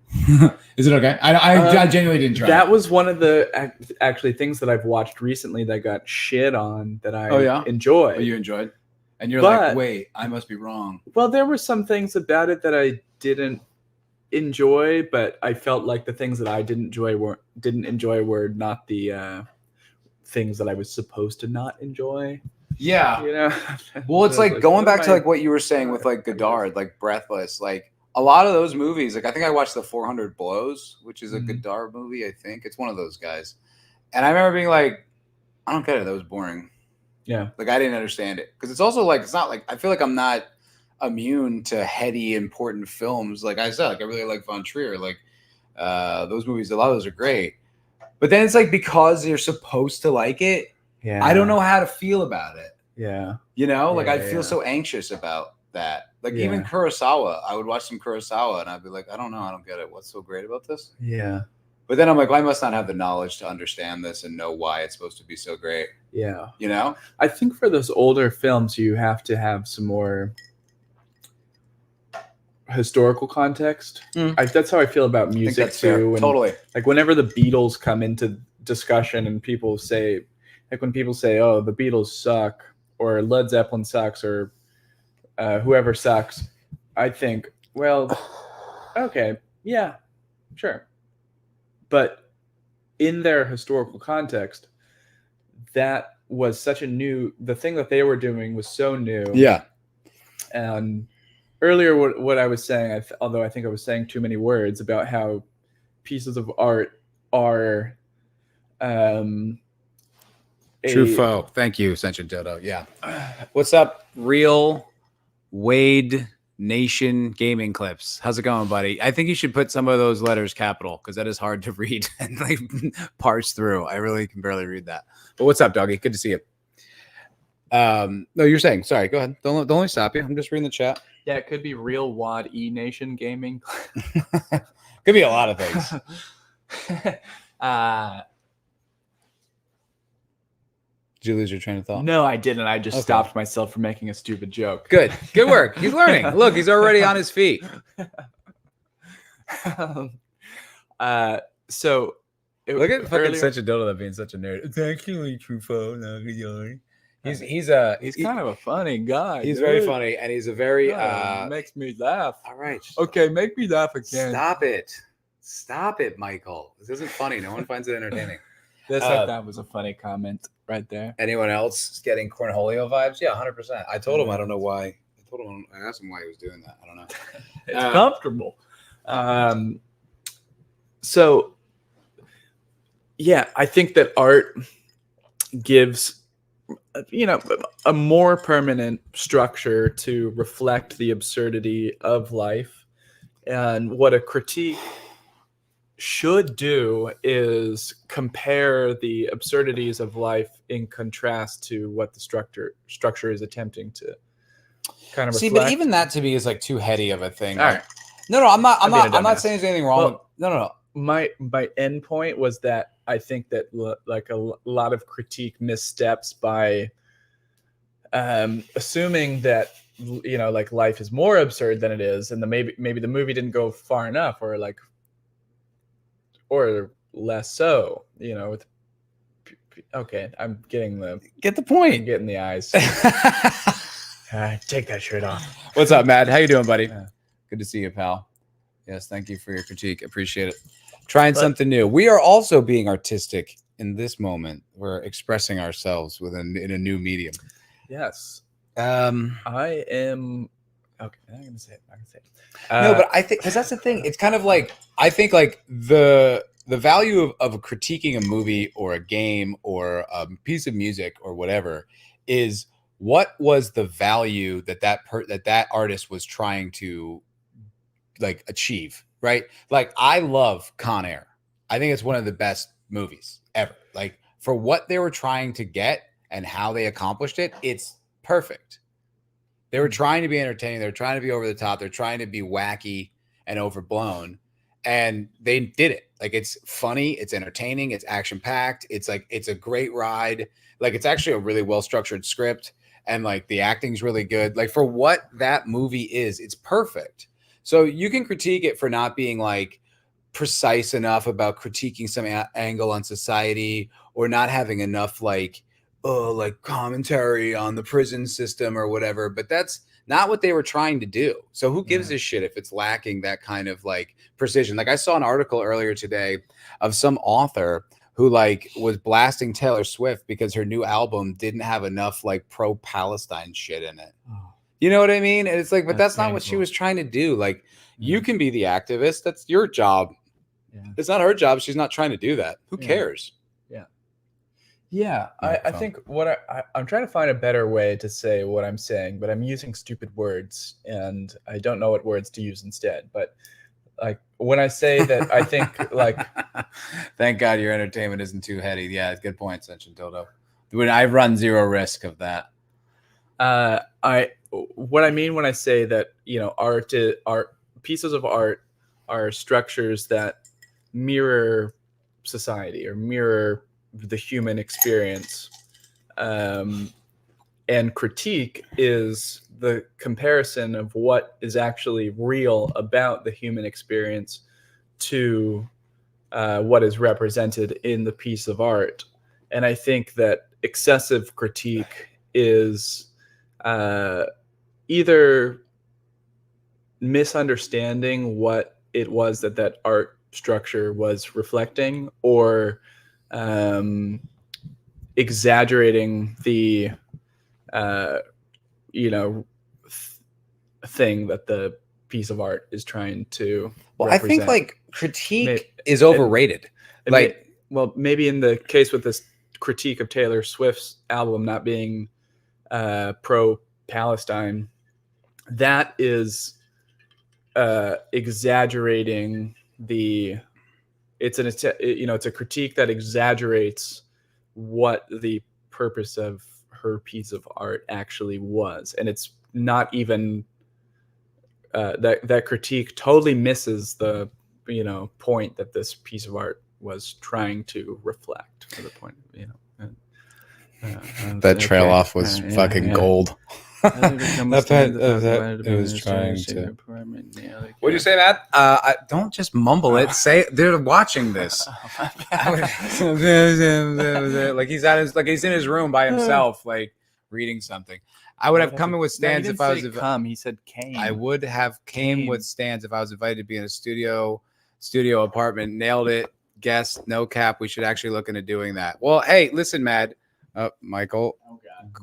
Is it okay? I genuinely didn't try. That was one of the actually things that I've watched recently that got shit on that I enjoy. Oh, you enjoyed? And you're like, wait, I must be wrong. Well, there were some things about it that I didn't enjoy, but I felt like the things that I didn't enjoy were not the things that I was supposed to not enjoy. Yeah. You know? Well, it's like going back to like what you were saying with like Godard, like Breathless, like a lot of those movies. Like I think I watched The 400 Blows, which is a Godard movie. I think it's one of those guys. And I remember being like, I don't get it. That was boring. Yeah. Like I didn't understand it. Because it's also like, it's not like, I feel like I'm not immune to heady, important films. Like I said, like I really like Von Trier. Like those movies, a lot of those are great. But then it's like, because you're supposed to like it, I don't know how to feel about it. Yeah. You know, like I feel so anxious about that. Like even Kurosawa, I would watch some Kurosawa and I'd be like, I don't know. I don't get it. What's so great about this? Yeah. But then I'm like, well, I must not have the knowledge to understand this and know why it's supposed to be so great. Yeah. You know? I think for those older films, you have to have some more historical context. That's how I feel about music too. And totally. Like whenever the Beatles come into discussion and people say, like when people say, oh, the Beatles suck or Led Zeppelin sucks or whoever sucks, I think, well, okay, yeah, sure. But in their historical context, that was such a new, the thing that they were doing was so new. Yeah. And earlier, what I was saying, although I think I was saying too many words about how pieces of art are true foe. Thank you, Sentient Dodo. Yeah. What's up, Real Wade Nation Gaming Clips? How's it going, buddy? I think you should put some of those letters capital because that is hard to read and like parse through. I really can barely read that. But what's up, doggy? Good to see you. No, you're saying. Sorry, go ahead. Don't let me stop you. I'm just reading the chat. Yeah, it could be Real Wad E Nation Gaming. Could be a lot of things. Did you lose your train of thought? No, I didn't. I just stopped myself from making a stupid joke. Good work. He's learning. Look, he's already on his feet. So look at fucking such a dodo that being such a nerd. It's actually Truffaut. He's kind of a funny guy. He's very funny, and he's a very makes me laugh. All right. Okay, make me laugh again. Stop it, Michael. This isn't funny. No one finds it entertaining. That was a funny comment right there. Anyone else getting Cornholio vibes? Yeah, 100%. I told him I don't know why. I asked him why he was doing that. I don't know. It's comfortable. So, yeah, I think that art gives, a more permanent structure to reflect the absurdity of life. And what a critique should do is compare the absurdities of life in contrast to what the structure is attempting to kind of reflect. But even that to me is like too heady of a thing. All right. No, I'm not saying there's anything wrong. No. My end point was that I think that like a lot of critique missteps by assuming that like life is more absurd than it is, and maybe the movie didn't go far enough, or less so. Okay, I'm getting get the point. I'm getting the eyes. Take that shirt off. What's up, Matt? How you doing, buddy? Good to see you, pal. Yes, thank you for your critique. Appreciate it. Trying something new. We are also being artistic in this moment. We're expressing ourselves in a new medium. Yes. I am. Okay, I'm gonna say it. No, but I think because that's the thing. It's kind of like I think like the value of critiquing a movie or a game or a piece of music or whatever is what was the value that artist was trying to like achieve. right? Like, I love Con Air. I think it's one of the best movies ever. Like, for what they were trying to get and how they accomplished it, it's perfect. They were trying to be entertaining. They were trying to be over the top. They're trying to be wacky and overblown. And they did it. Like, it's funny. It's entertaining. It's action packed. It's like, it's a great ride. Like, it's actually a really well-structured script. And like, the acting's really good. Like, for what that movie is, it's perfect. So you can critique it for not being like precise enough about critiquing some angle on society, or not having enough like commentary on the prison system or whatever. But that's not what they were trying to do. So who gives a shit if it's lacking that kind of like precision? Like, I saw an article earlier today of some author who like was blasting Taylor Swift because her new album didn't have enough like pro-Palestine shit in it. You know what I mean? And it's like, but that's not what she was trying to do. Like, you can be the activist. That's your job. It's not her job. She's not trying to do that. Who cares? Yeah. I think what I'm trying to find a better way to say what I'm saying, but I'm using stupid words and I don't know what words to use instead. But like, when I say that, I think like, thank God your entertainment isn't too heady. Yeah, good point, Senshin Dildo. I run zero risk of that. What I mean when I say that, you know, art pieces of art are structures that mirror society or mirror the human experience, and critique is the comparison of what is actually real about the human experience to what is represented in the piece of art. And I think that excessive critique is either misunderstanding what it was that art structure was reflecting, or exaggerating the thing that the piece of art is trying to represent. I think like critique is overrated. Maybe in the case with this critique of Taylor Swift's album not being pro-Palestine, that is exaggerating it's a critique that exaggerates what the purpose of her piece of art actually was, and it's not even that critique totally misses the point that this piece of art was trying to reflect. For the point, that trail off was fucking gold. It was trying to. What'd you say, Matt? Don't just mumble it. Say it. They're watching this. Like he's in his room by himself, like reading something. I would have come in with stands if I was. He said came. I would have came with stands if I was invited to be in a studio apartment. Nailed it. Guest, no cap. We should actually look into doing that. Well, hey, listen, Mad. Michael,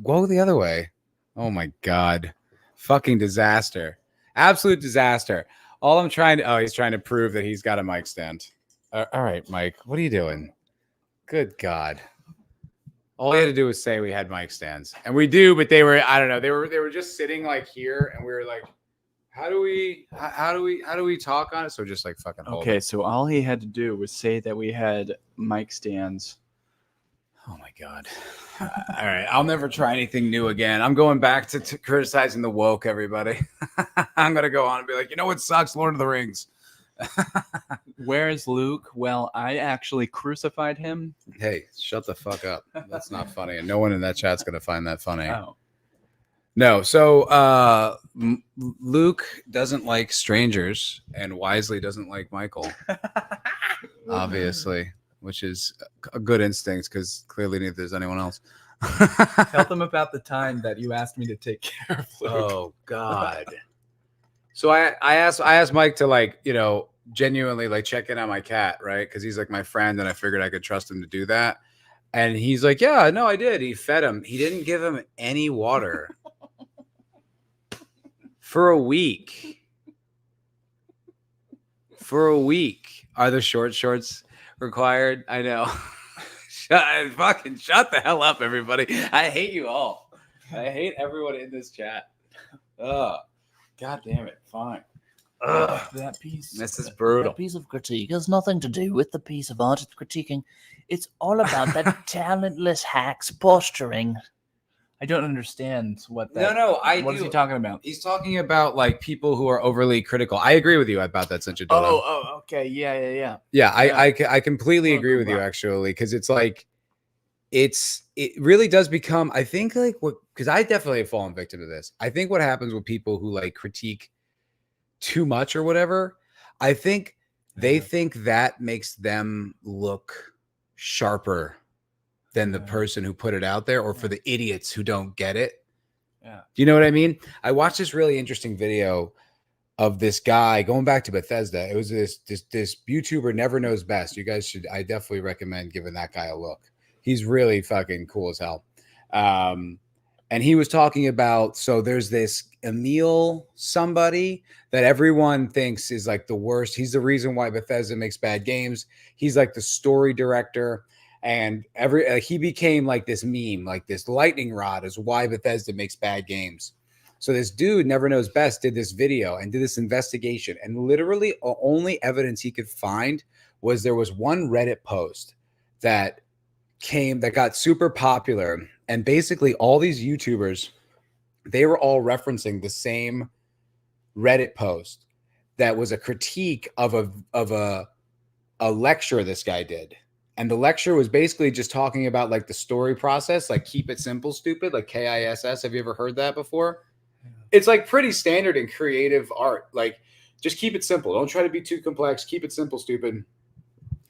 go the other way. Oh my God. Fucking disaster. Absolute disaster. He's trying to prove that he's got a mic stand. All right, Mike, what are you doing? Good God. All he had to do was say we had mic stands. And we do, but they were just sitting like here, and we were like, how do we talk on it? So just like fucking hold it. So all he had to do was say that we had mic stands. Oh my God. All right. I'll never try anything new again. I'm going back to criticizing the woke, everybody. I'm going to go on and be like, you know what sucks? Lord of the Rings. Where is Luke? Well, I actually crucified him. Hey, shut the fuck up. That's not funny. And no one in that chat's going to find that funny. Oh. No. So Luke doesn't like strangers, and Wisely doesn't like Michael. Obviously. Which is a good instinct, because clearly neither there's anyone else. Tell them about the time that you asked me to take care of Luke. Oh God. So I asked Mike to genuinely check in on my cat, right? Because he's like my friend, and I figured I could trust him to do that. And he's like, yeah, no, I did. He fed him. He didn't give him any water for a week. For a week. Are the short shorts required? I know. Shut the hell up, everybody. I hate you all. I hate everyone in this chat. Oh, God damn it. Fine. That piece. This is brutal. That piece of critique has nothing to do with the piece of art it's critiquing. It's all about that talentless hack's posturing. I don't understand what that. No, What is he talking about? He's talking about like people who are overly critical. I agree with you about that, Sencha Dildo. Oh, okay, yeah. Yeah, I completely agree with you Right. actually, because it's like it really does become, I think, like what, because I definitely have fallen victim to this. I think what happens with people who like critique too much or whatever, I think they think that makes them look sharper than the person who put it out there, or for the idiots who don't get it. Yeah. Do you know what I mean? I watched this really interesting video of this guy going back to Bethesda. It was this YouTuber, Never Knows Best. You guys should, I definitely recommend giving that guy a look. He's really fucking cool as hell. And he was talking about, so there's this Emil somebody that everyone thinks is like the worst. He's the reason why Bethesda makes bad games. He's like the story director. And he became like this meme, like this lightning rod is why Bethesda makes bad games. So this dude, Never Knows Best, did this video and did this investigation. And literally the only evidence he could find was there was one Reddit post that got super popular. And basically all these YouTubers, they were all referencing the same Reddit post that was a critique of a lecture this guy did. And the lecture was basically just talking about like the story process, like keep it simple, stupid, like KISS. Have you ever heard that before? It's like pretty standard in creative art. Like just keep it simple. Don't try to be too complex. Keep it simple, stupid.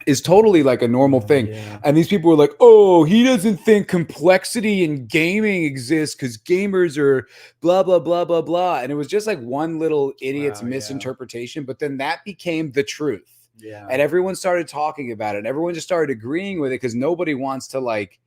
Is totally like a normal thing. Yeah. And these people were like, oh, he doesn't think complexity in gaming exists because gamers are blah, blah, blah, blah, blah. And it was just like one little idiot's misinterpretation. But then that became the truth. Yeah. And everyone started talking about it. And everyone just started agreeing with it because nobody wants to like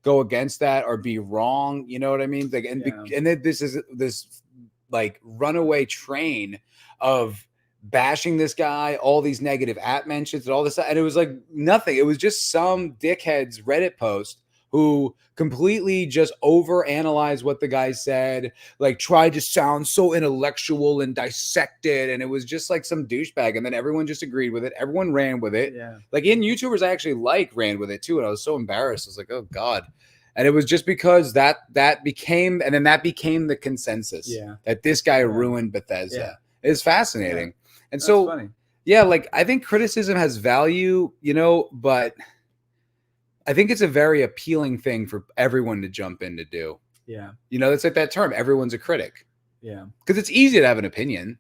go against that or be wrong. You know what I mean? Like, and then this is this like runaway train of bashing this guy, all these negative app mentions and all this stuff. And it was like nothing. It was just some dickhead's Reddit post who completely just overanalyzed what the guy said, like tried to sound so intellectual and dissected. And it was just like some douchebag. And then everyone just agreed with it. Everyone ran with it. Yeah. Like in YouTubers, I actually ran with it too. And I was so embarrassed. I was like, oh God. And it was just because that became the consensus that this guy ruined Bethesda. It's fascinating. Yeah. And That's so, funny. like I think criticism has value, but I think it's a very appealing thing for everyone to jump in to do. Yeah. It's like that term, everyone's a critic. Yeah. Because it's easy to have an opinion.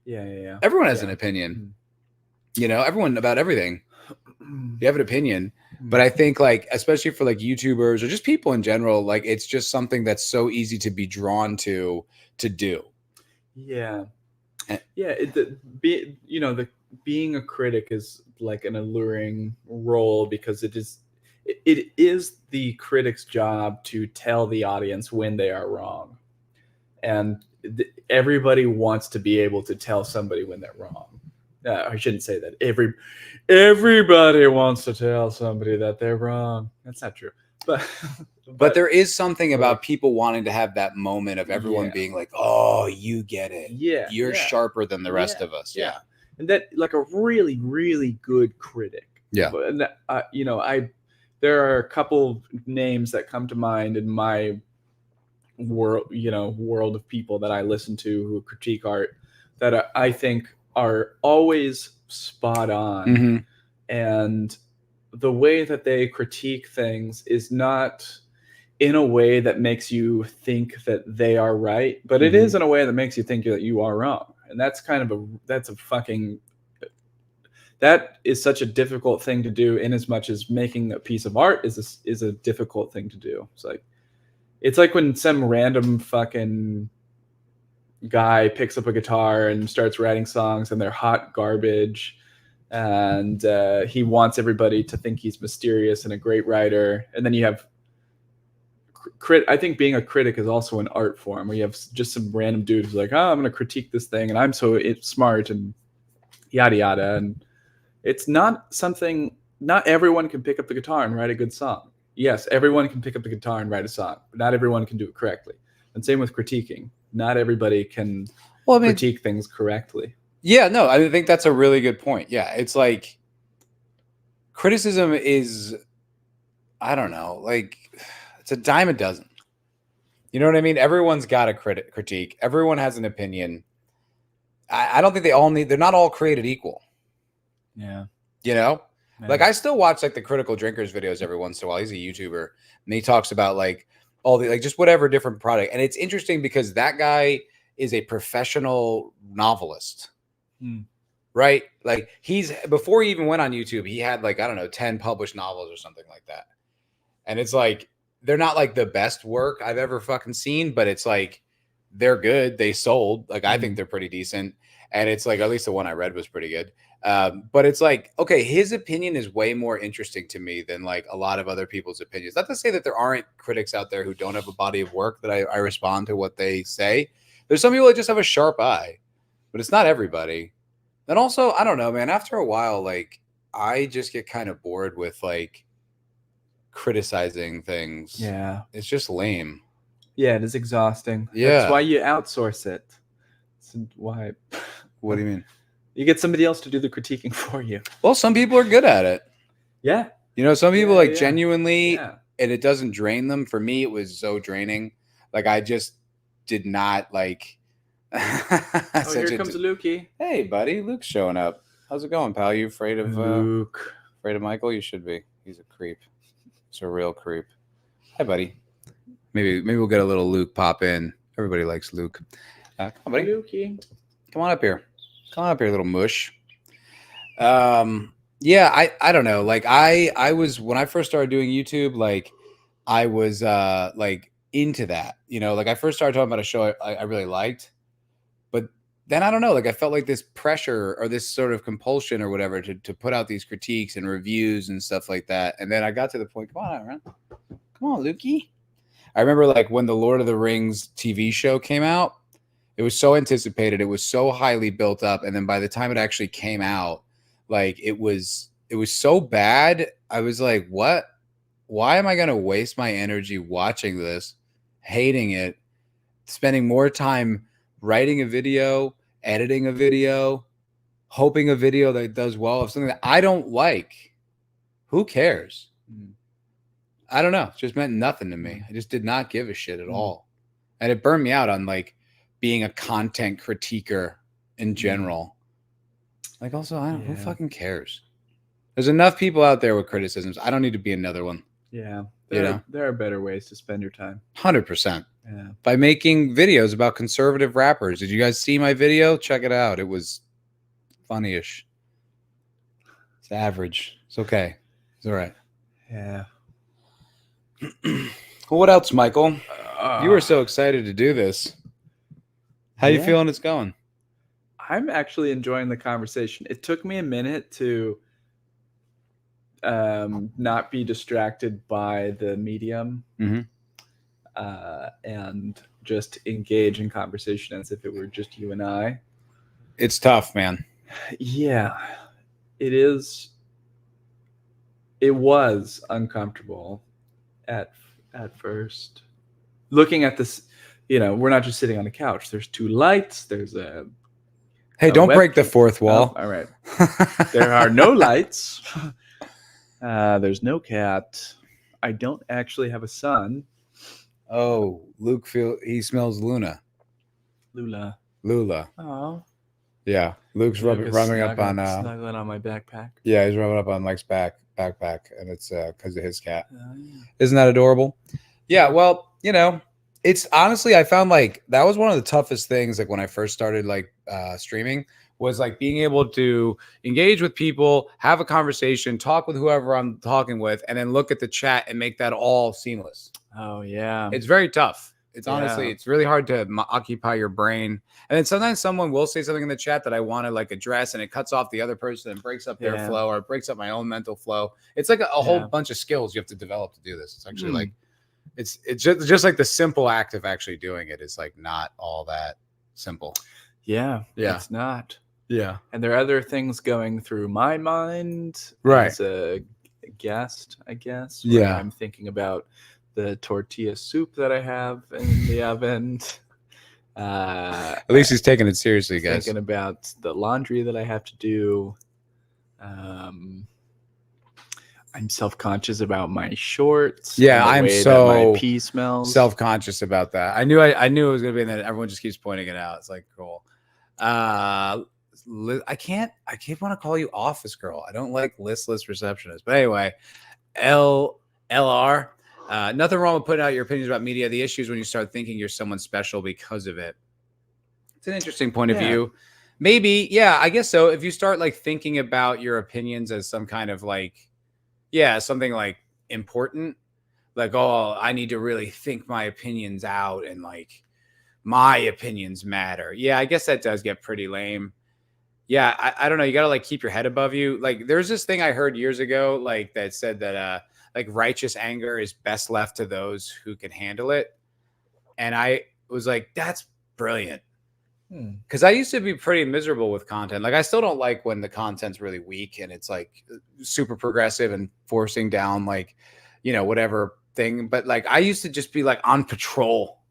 Yeah. Everyone has an opinion. Everyone about everything. You have an opinion. But I think like, especially for like YouTubers or just people in general, like it's just something that's so easy to be drawn to do. Yeah. Yeah. Being a critic is like an alluring role because it is the critic's job to tell the audience when they are wrong. And everybody wants to be able to tell somebody when they're wrong. I shouldn't say that. Everybody wants to tell somebody that they're wrong. That's not true. But there is something about people wanting to have that moment of everyone being like, oh, you get it. Yeah. You're sharper than the rest of us. Yeah. And that like a really, really good critic. Yeah. And there are a couple names that come to mind in my world of people that I listen to who critique art that I think are always spot on. Mm-hmm. And the way that they critique things is not in a way that makes you think that they are right, but it is in a way that makes you think that you are wrong. And that's that is such a difficult thing to do, in as much as making a piece of art is a difficult thing to do. It's like when some random fucking guy picks up a guitar and starts writing songs and they're hot garbage, and he wants everybody to think he's mysterious and a great writer. And then you have I think being a critic is also an art form where you have just some random dude who's like, oh, I'm going to critique this thing and I'm so smart and yada yada. And it's not everyone can pick up the guitar and write a good song. Yes, everyone can pick up the guitar and write a song, but not everyone can do it correctly. And same with critiquing. Not everybody can critique things correctly. Yeah, no, I think that's a really good point. Yeah, it's like criticism is, I don't know, like it's a dime a dozen. You know what I mean? Everyone's got a critique. Everyone has an opinion. I don't think they're not all created equal. Yeah. You know? Yeah. Like I still watch like the Critical Drinkers videos every once in a while. He's a YouTuber and he talks about like all the like just whatever different product. And it's interesting because that guy is a professional novelist. Right? Like he's before he even went on YouTube, he had like, I don't know, 10 published novels or something like that. And it's like they're not like the best work I've ever fucking seen, but it's like they're good. They sold. Like I think they're pretty decent. And it's like at least the one I read was pretty good. But it's like, okay, his opinion is way more interesting to me than like a lot of other people's opinions. Not to say that there aren't critics out there who don't have a body of work that I respond to what they say. There's some people that just have a sharp eye, but it's not everybody. And also, I don't know, man, after a while, like I just get kind of bored with like criticizing things. Yeah. It's just lame. Yeah, it is exhausting. Yeah. That's why you outsource it. That's why. What do you mean? You get somebody else to do the critiquing for you. Well, some people are good at it. Yeah. You know, some people like genuinely, Yeah. and it doesn't drain them. For me, it was so draining. Like I just did not like. Oh, here comes Lukey. Hey, buddy, Luke's showing up. How's it going, pal? You afraid of Luke? Afraid of Michael? You should be. He's a creep. He's a real creep. Hi, buddy. Maybe we'll get a little Luke pop in. Everybody likes Luke. Come on, buddy. Lukey. Come on up here. Come on up here, little mush. Yeah, I don't know. Like I was when I first started doing YouTube, like I was like into that. You know, like I first started talking about a show I really liked. But then I don't know, like I felt like this pressure or this sort of compulsion or whatever to put out these critiques and reviews and stuff like that. And then I got to the point, come on, man. Come on, Lukey. I remember like when the Lord of the Rings TV show came out, it was so anticipated. It was so highly built up. And then by the time it actually came out, like it was so bad. I was like, what? Why am I going to waste my energy watching this, hating it, spending more time writing a video, editing a video, hoping a video that does well of something that I don't like? Who cares? I don't know. It just meant nothing to me. I just did not give a shit at all. And it burned me out on like being a content critiquer in general. Like also, I don't who fucking cares? There's enough people out there with criticisms. I don't need to be another one. Yeah. There are better ways to spend your time. 100%. Yeah. By making videos about conservative rappers. Did you guys see my video? Check it out. It was funny-ish. It's average. It's okay. It's all right. Yeah. Well, what else, Michael? You were so excited to do this. How you feeling it's going? I'm actually enjoying the conversation. It took me a minute to not be distracted by the medium and just engage in conversation as if it were just you and I. It's tough, man. Yeah, it is. It was uncomfortable at first. Looking at this, you know, we're not just sitting on the couch. There's two lights. There's a Hey, don't break the fourth wall. Oh, all right. There are no lights. There's no cat. I don't actually have a son. Oh, Luke he smells Lula. Oh. Yeah, Luke's rubbing up on snuggling on my backpack. Yeah, he's rubbing up on Mike's backpack, and it's because of his cat. Yeah. Isn't that adorable? Yeah, well, you know, it's honestly, I found like that was one of the toughest things. Like when I first started like streaming, was like being able to engage with people, have a conversation, talk with whoever I'm talking with, and then look at the chat and make that all seamless. Oh yeah, it's very tough. It's honestly, it's really hard to occupy your brain. And then sometimes someone will say something in the chat that I want to like address, and it cuts off the other person and breaks up their flow, or it breaks up my own mental flow. It's like a whole bunch of skills you have to develop to do this. It's actually like, it's just like the simple act of actually doing it is like not all that simple. Yeah, it's not. Yeah. And there are other things going through my mind as a guest, I guess. Yeah. I'm thinking about the tortilla soup that I have in the oven. At least he's taking it seriously, guys. Thinking about the laundry that I have to do. I'm self-conscious about my shorts. Yeah, and the I'm way so that my pee smells. self-conscious about that. I knew it was gonna be, and then everyone just keeps pointing it out. It's like, cool. I keep want to call you office girl. I don't like listless receptionist. But anyway, LR. Nothing wrong with putting out your opinions about media. The issue is when you start thinking you're someone special because of it. It's an interesting point of view. Maybe, yeah, I guess so. If you start like thinking about your opinions as some kind of like, something like important, like, oh, I need to really think my opinions out and like my opinions matter. Yeah, I guess that does get pretty lame. Yeah, I don't know. You got to like keep your head above you. Like there's this thing I heard years ago, like that said that like righteous anger is best left to those who can handle it. And I was like, that's brilliant. Because I used to be pretty miserable with content. Like I still don't like when the content's really weak and it's like super progressive and forcing down like, whatever thing. But like I used to just be like on patrol,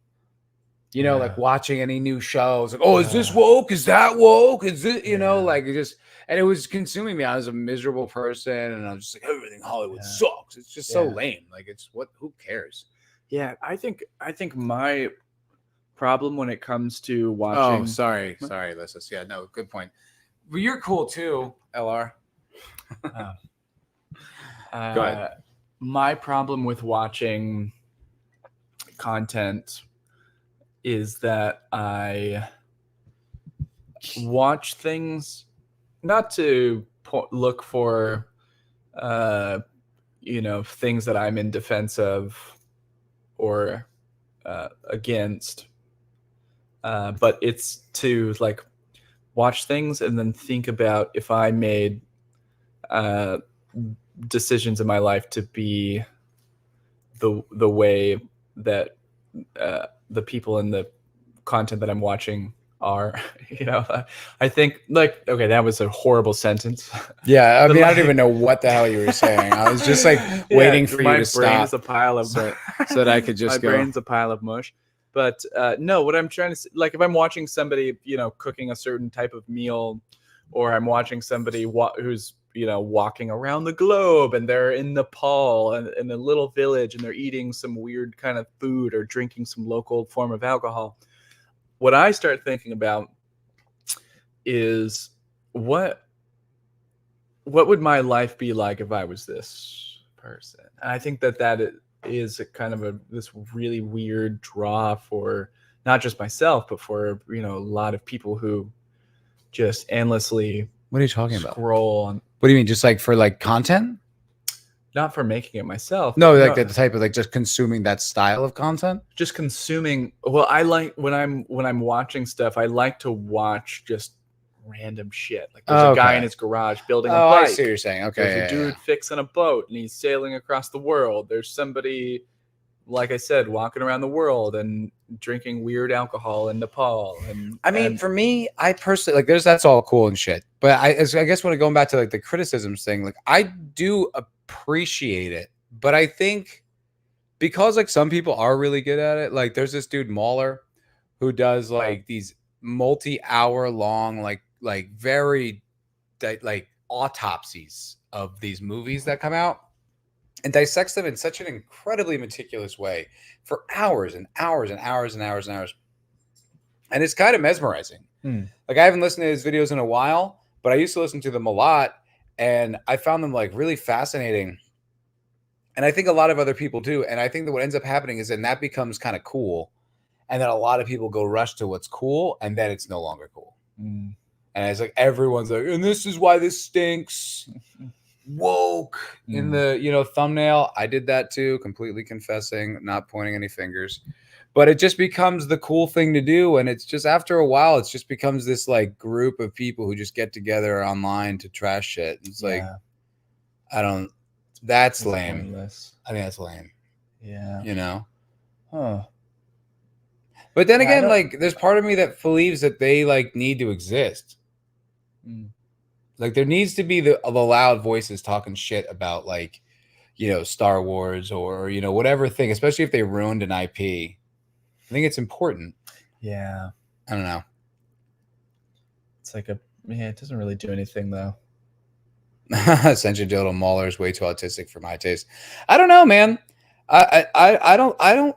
like watching any new shows. Like, oh, is this woke? Is that woke? Is it, like it just, and it was consuming me. I was a miserable person and I was just like, everything Hollywood sucks. It's just so lame. Like who cares? Yeah, I think my problem when it comes to watching. Oh, sorry, Lysis. Yeah, no, good point. But you're cool too, LR. Go ahead. My problem with watching content is that I watch things not to look for, things that I'm in defense of or against. But it's to like watch things and then think about if I made decisions in my life to be the way that the people in the content that I'm watching are. I think like, okay, that was a horrible sentence. Yeah, I mean, I don't even know what the hell you were saying. I was just like waiting for you to stop. My brain is a pile of so that I could just my brain's a pile of mush. But no, what I'm trying to say, like if I'm watching somebody, cooking a certain type of meal, or I'm watching somebody who's, walking around the globe and they're in Nepal and in a little village and they're eating some weird kind of food or drinking some local form of alcohol. What I start thinking about is what would my life be like if I was this person? And I think that is a kind of this really weird draw for not just myself, but for, a lot of people who just endlessly. What are you talking about? Scroll on. What do you mean? Just like for like content? Not for making it myself. No, like the type of like just consuming that style of content. Just consuming. Well, I like when I'm watching stuff. I like to watch just random shit. Like there's a guy in his garage building a bike. I see what you're saying. Okay. There's a dude fixing a boat and he's sailing across the world. There's somebody, like I said, walking around the world and drinking weird alcohol in Nepal. And I mean, for me, I personally like that's all cool and shit. But I guess when going back to like the criticisms thing, like I do appreciate it, but I think because like some people are really good at it. Like there's this dude Mahler who does like these multi-hour long like very like autopsies of these movies that come out and dissects them in such an incredibly meticulous way for hours and hours and hours and hours and hours. And it's kind of mesmerizing. Like I haven't listened to his videos in a while, but I used to listen to them a lot and I found them like really fascinating. And I think a lot of other people do. And I think that what ends up happening is then that becomes kind of cool. And then a lot of people go rush to what's cool and then it's no longer cool. And it's like everyone's like, and this is why this stinks. Woke in the thumbnail. I did that too, completely confessing, not pointing any fingers. But it just becomes the cool thing to do. And it's just after a while, it just becomes this like group of people who just get together online to trash shit. It's like, that's lame. Pointless. I think that's lame. Yeah. Huh. But then again, like there's part of me that believes that they like need to exist. Like there needs to be the loud voices talking shit about like, Star Wars or, whatever thing, especially if they ruined an IP. I think it's important. Yeah. I don't know. It's like it doesn't really do anything though. Essentially, Dildo Mauler is way too autistic for my taste. I don't know, man. I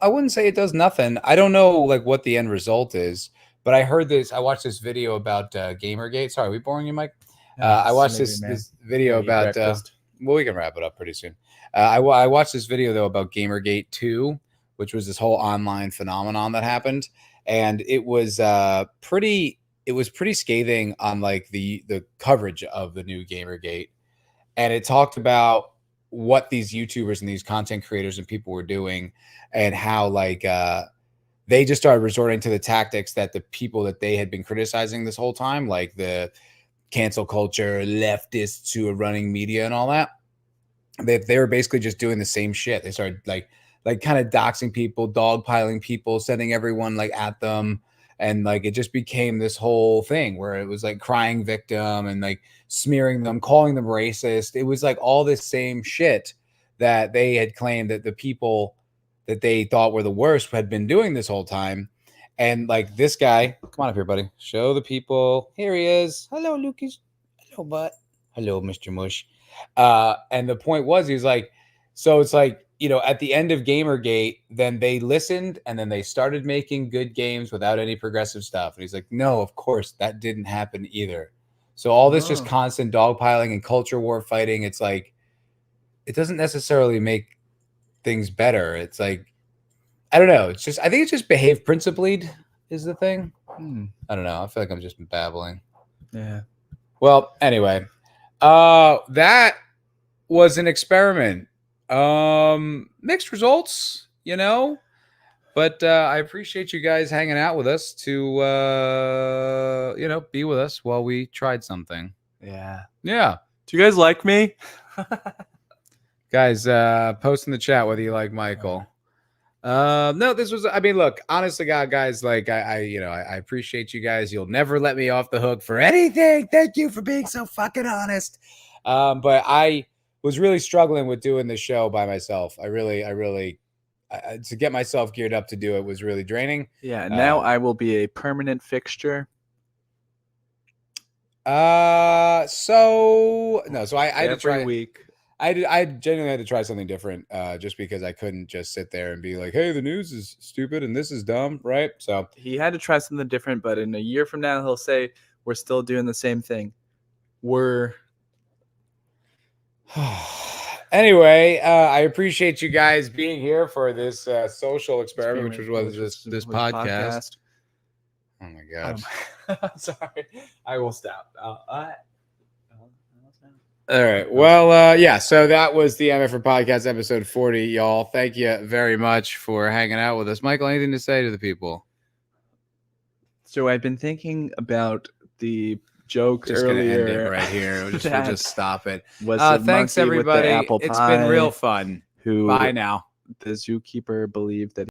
wouldn't say it does nothing. I don't know like what the end result is, but I heard this. I watched this video about Gamergate. Sorry, are we boring you, Mike? I watched this video about. Well, we can wrap it up pretty soon. I watched this video though about Gamergate 2, which was this whole online phenomenon that happened, and it was pretty. It was pretty scathing on like the coverage of the new Gamergate, and it talked about what these YouTubers and these content creators and people were doing, and how like they just started resorting to the tactics that the people that they had been criticizing this whole time, like the cancel culture, leftists who are running media and all that. They were basically just doing the same shit. They started like kind of doxing people, dogpiling people, sending everyone like at them. And like it just became this whole thing where it was like crying victim and like smearing them, calling them racist. It was like all this same shit that they had claimed that the people that they thought were the worst had been doing this whole time. And like this guy, come on up here, buddy. Show the people. Here he is. Hello, Lucas. Hello, bud. Hello, Mr. Mush. And the point was, he was like, so it's like, you know, at the end of Gamergate, then they listened and then they started making good games without any progressive stuff. And he's like, no, of course, that didn't happen either. So all this just constant dogpiling and culture war fighting, it's like, it doesn't necessarily make things better. It's like, I don't know. It's just, I think it's just behave principled is the thing. I don't know. I feel like I'm just babbling. Yeah. Well, anyway, that was an experiment. Mixed results, you know, but I appreciate you guys hanging out with us to you know, be with us while we tried something. Yeah. Do you guys like me? Guys, post in the chat whether you like Michael. No, this was, I mean, look, honestly, God, guys, like I you know, I appreciate you guys. You'll never let me off the hook for anything. Thank you for being so fucking honest. But I was really struggling with doing this show by myself. I really to get myself geared up to do it was really draining. Yeah, now I will be a permanent fixture. So I had to try every week. I genuinely had to try something different, just because I couldn't just sit there and be like, hey, the news is stupid and this is dumb, right? So he had to try something different, but in a year from now he'll say we're still doing the same thing. Anyway, I appreciate you guys being here for this social experiment, which was this podcast. Oh my god! Sorry, I will stop. All right. Well, yeah. So that was the MFer Podcast episode 40, y'all. Thank you very much for hanging out with us, Michael. Anything to say to the people? So I've been thinking about the joke just earlier. Gonna end it right here. We'll just stop it. Thanks, everybody. It's been real fun. Bye now. The zookeeper believed that